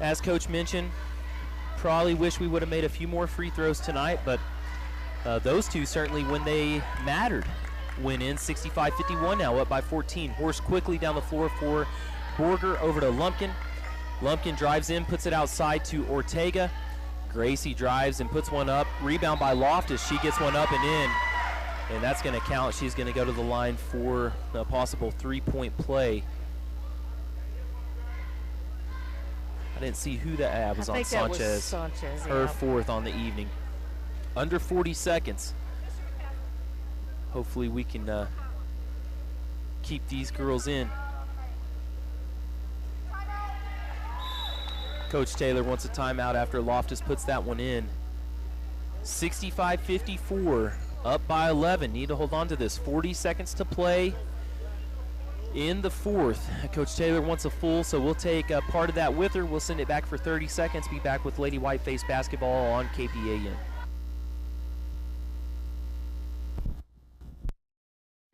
As Coach mentioned, probably wish we would have made a few more free throws tonight, but those two certainly, when they mattered, went in. 65-51 now, up by 14. Horst quickly down the floor for Borger, over to Lumpkin. Lumpkin drives in, puts it outside to Ortega. Gracie drives and puts one up. Rebound by Loftus. She gets one up and in, and that's going to count. She's going to go to the line for a possible 3-point play. I didn't see who that was on Sanchez. That was Sanchez, her yeah. fourth on the evening. Under 40 seconds. Hopefully we can keep these girls in. Coach Taylor wants a timeout after Loftus puts that one in. 65-54, up by 11. Need to hold on to this. 40 seconds to play in the fourth. Coach Taylor wants a full, so we'll take a part of that with her. We'll send it back for 30 seconds. Be back with Lady Whiteface basketball on KPAN.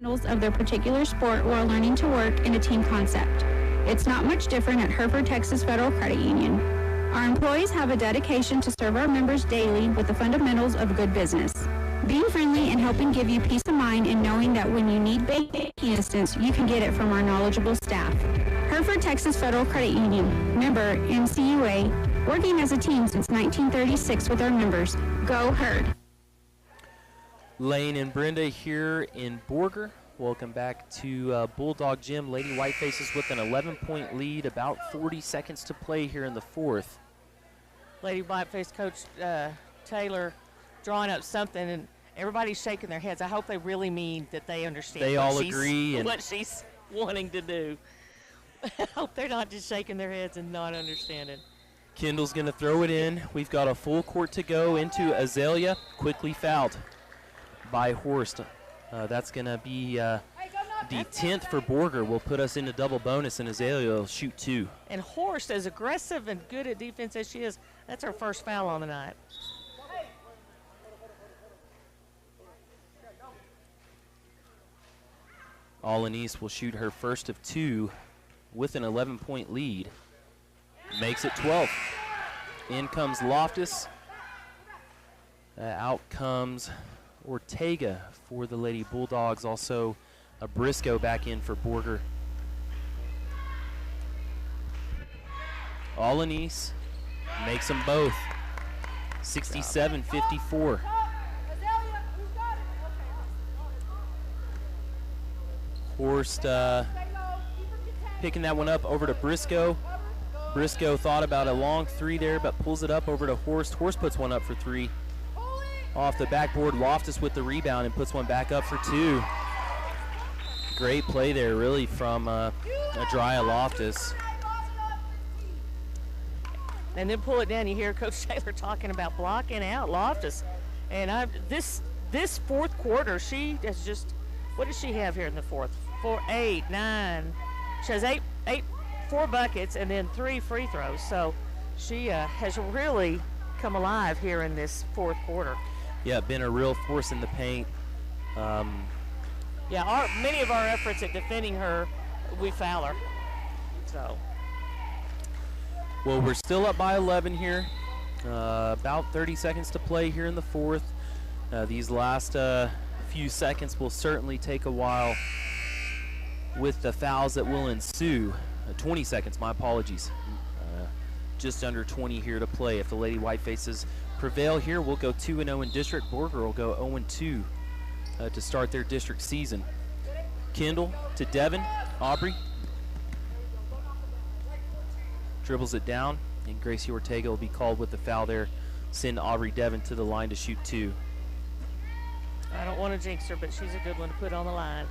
Of their particular sport while learning to work in a team concept. It's not much different at Hereford Texas Federal Credit Union. Our employees have a dedication to serve our members daily with the fundamentals of good business. Being friendly and helping give you peace of mind in knowing that when you need banking assistance, you can get it from our knowledgeable staff. Hereford Texas Federal Credit Union, member NCUA, working as a team since 1936 with our members. Go Herd. Lane and Brenda here in Borger. Welcome back to Bulldog Gym. Lady Whitefaces with an 11-point lead, about 40 seconds to play here in the fourth. Lady Whiteface Coach Taylor drawing up something, and everybody's shaking their heads. I hope they really mean that they understand. They all agree. And what she's wanting to do. I hope they're not just shaking their heads and not understanding. Kendall's going to throw it in. We've got a full court to go into Azalea. Quickly fouled by Horst. That's going to be the 10th for Borger. Will put us into double bonus, and Azalea will shoot 2. And Horst, as aggressive and good at defense as she is, that's her first foul on the night. Alanis will shoot her first of 2 with an 11-point lead. Makes it 12. In comes Loftus. Out comes Ortega for the Lady Bulldogs. Also a Briscoe back in for Borger. Alanis makes them both. 67-54. Horst picking that one up over to Briscoe. Briscoe thought about a long three there, but pulls it up over to Horst. Horst puts one up for three. Off the backboard, Loftus with the rebound and puts one back up for two. Great play there, really, from Adria Loftus. And then pull it down. You hear Coach Taylor talking about blocking out Loftus. And this fourth quarter, she has just, what does she have here in the fourth? 4, 8, 9. She has 4 buckets and then 3 free throws. So she has really come alive here in this fourth quarter. Yeah, been a real force in the paint. Yeah, many of our efforts at defending her, we foul her. So. Well, we're still up by 11 here. About 30 seconds to play here in the fourth. These last few seconds will certainly take a while with the fouls that will ensue. 20 seconds, my apologies. Just under 20 here to play. If the Lady Whitefaces prevail here, we'll go 2-0 in district. Borger will go 0-2 to start their district season. Kendall to Devin. Aubrey dribbles it down, and Gracie Ortega will be called with the foul there. Send Aubrey Devin to the line to shoot 2. I don't want to jinx her, but she's a good one to put on the line.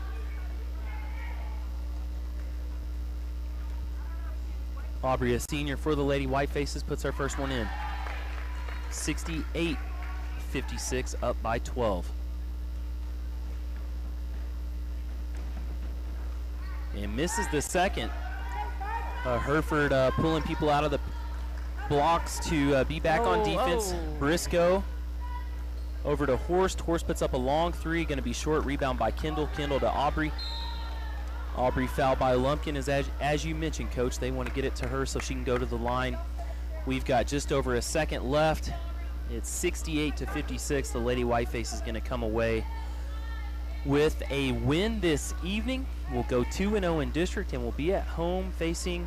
Aubrey, a senior for the Lady Whitefaces, puts her first one in. 68-56, up by 12. And misses the second. Hereford pulling people out of the blocks to be back on defense. Briscoe over to Horst. Horst puts up a long three, going to be short. Rebound by Kendall. Kendall to Aubrey. Aubrey fouled by Lumpkin. As you mentioned, Coach, they want to get it to her so she can go to the line. We've got just over a second left. It's 68-56. The Lady Whiteface is going to come away with a win this evening. We'll go 2-0 in district, and we'll be at home facing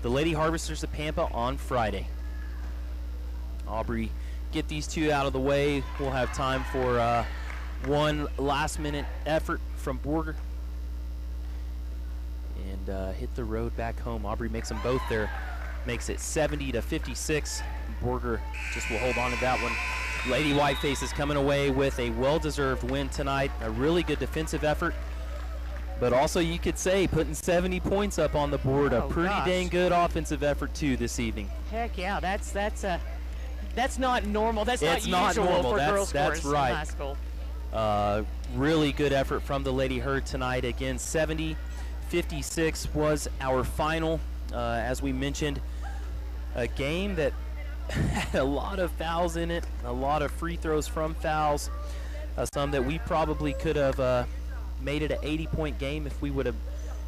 the Lady Harvesters of Pampa on Friday. Aubrey, get these two out of the way. We'll have time for one last-minute effort from Borger. And hit the road back home. Aubrey makes them both there. Makes it 70-56. Borger just will hold on to that one. Lady Whiteface is coming away with a well-deserved win tonight. A really good defensive effort, but also you could say putting 70 points up on the board. A pretty dang good offensive effort too this evening. Heck yeah, that's not normal. That's it's not usual normal. for girls that's sports right. in high school. Really good effort from the Lady Herd tonight. Again, 70-56 was our final. As we mentioned, a game that had a lot of fouls in it, a lot of free throws from fouls, some that we probably could have made it an 80-point game if we would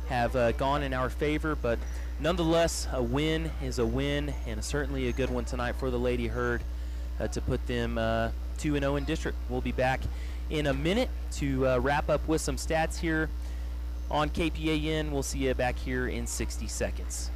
have gone in our favor, but nonetheless, a win is a win, and certainly a good one tonight for the Lady Herd to put them 2-0 in district. We'll be back in a minute to wrap up with some stats here on KPAN. We'll see you back here in 60 seconds.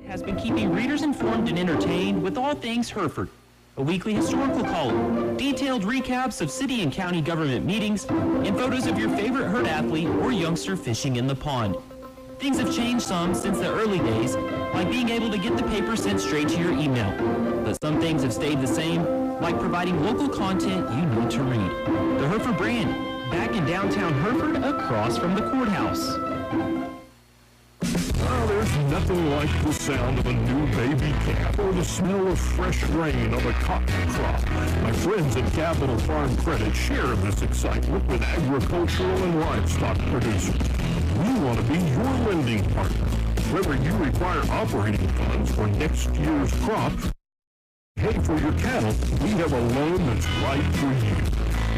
Has been keeping readers informed and entertained with all things Hereford. A weekly historical column, detailed recaps of city and county government meetings, and photos of your favorite Herd athlete or youngster fishing in the pond. Things have changed some since the early days, like being able to get the paper sent straight to your email. But some things have stayed the same, like providing local content you need to read. The Hereford brand, back in downtown Hereford, across from the courthouse. There's nothing like the sound of a new baby calf or the smell of fresh rain on a cotton crop. My friends at Capital Farm Credit share this excitement with agricultural and livestock producers. We want to be your lending partner. Whether you require operating funds for next year's crop, pay for your cattle, we have a loan that's right for you.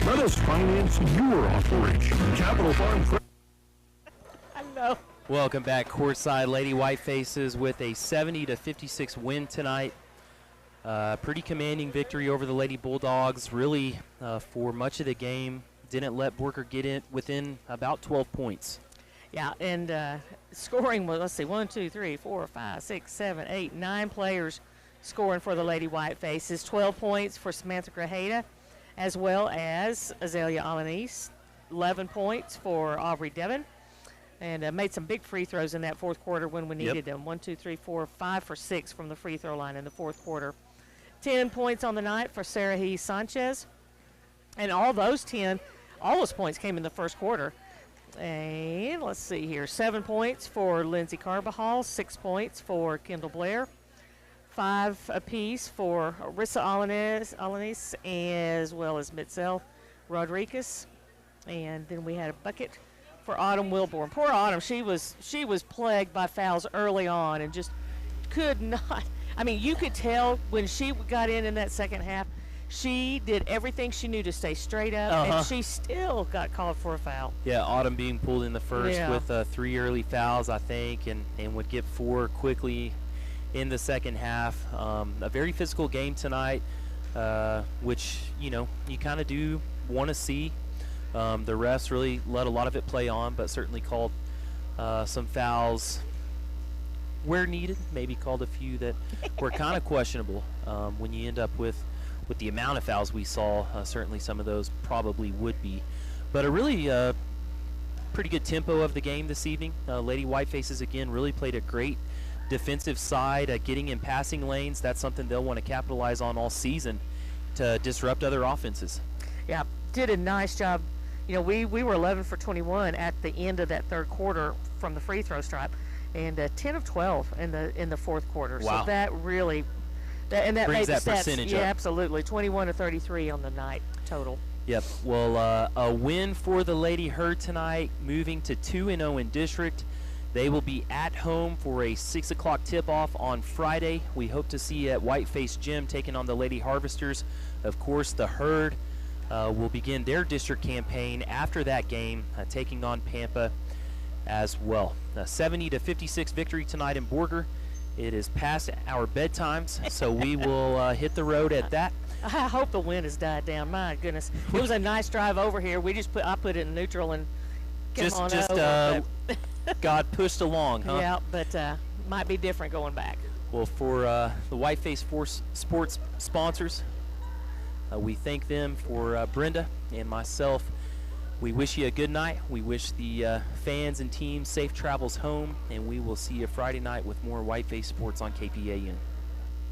Let us finance your operation. Capital Farm Credit. I know. Welcome back courtside. Lady Whitefaces with a 70-56 win tonight. Pretty commanding victory over the Lady Bulldogs. Really, for much of the game, didn't let Borger get in within about 12 points. Yeah, and scoring was, let's see, 1, 2, 3, 4, 5, 6, 7, 8, 9 players scoring for the Lady Whitefaces. 12 points for Samantha Grajeda, as well as Azalea Alanis. 11 points for Aubrey Devin. and made some big free throws in that fourth quarter when we needed them. 1, 2, 3, 4, 5 for 6 from the free throw line in the fourth quarter. 10 points on the night for Sarah He Sanchez. And all those points came in the first quarter. And let's see here, 7 points for Lindsay Carbajal, 6 points for Kendall Blair, 5 apiece for Arissa Alanis, as well as Mitzel Rodriguez. And then we had a bucket for Autumn Wilborn. Poor Autumn, she was plagued by fouls early on and just could not. I mean, you could tell when she got in that second half, she did everything she knew to stay straight up, and she still got called for a foul. Yeah, Autumn being pulled in the first with 3 early fouls, I think, and would get 4 quickly in the second half. A very physical game tonight, which, you kind of do want to see. The refs really let a lot of it play on, but certainly called some fouls where needed, maybe called a few that were kind of questionable. When you end up with the amount of fouls we saw, certainly some of those probably would be. But a really pretty good tempo of the game this evening. Lady Whitefaces, again, really played a great defensive side, getting in passing lanes. That's something they'll want to capitalize on all season to disrupt other offenses. Yeah, did a nice job. We were 11 for 21 at the end of that third quarter from the free throw stripe, and 10 of 12 in the fourth quarter. Wow. So that really that brings made the that stats. percentage Yeah, up. absolutely. 21 to 33 on the night total. Yep. Well, a win for the Lady Herd tonight, moving to 2-0 in district. They will be at home for a 6 o'clock tip-off on Friday. We hope to see you at Whiteface Gym taking on the Lady Harvesters. Of course, the Herd will begin their district campaign after that game, taking on Pampa as well. A 70-56 victory tonight in Borger. It is past our bedtimes, so we will hit the road at that. I hope the wind has died down. My goodness, it was a nice drive over here. I put it in neutral and came on over. God pushed along, huh? Yeah, but might be different going back. Well, for the Whiteface Sports sponsors, we thank them. For Brenda and myself, we wish you a good night. We wish the fans and teams safe travels home, and we will see you Friday night with more Whiteface Sports on KPAN.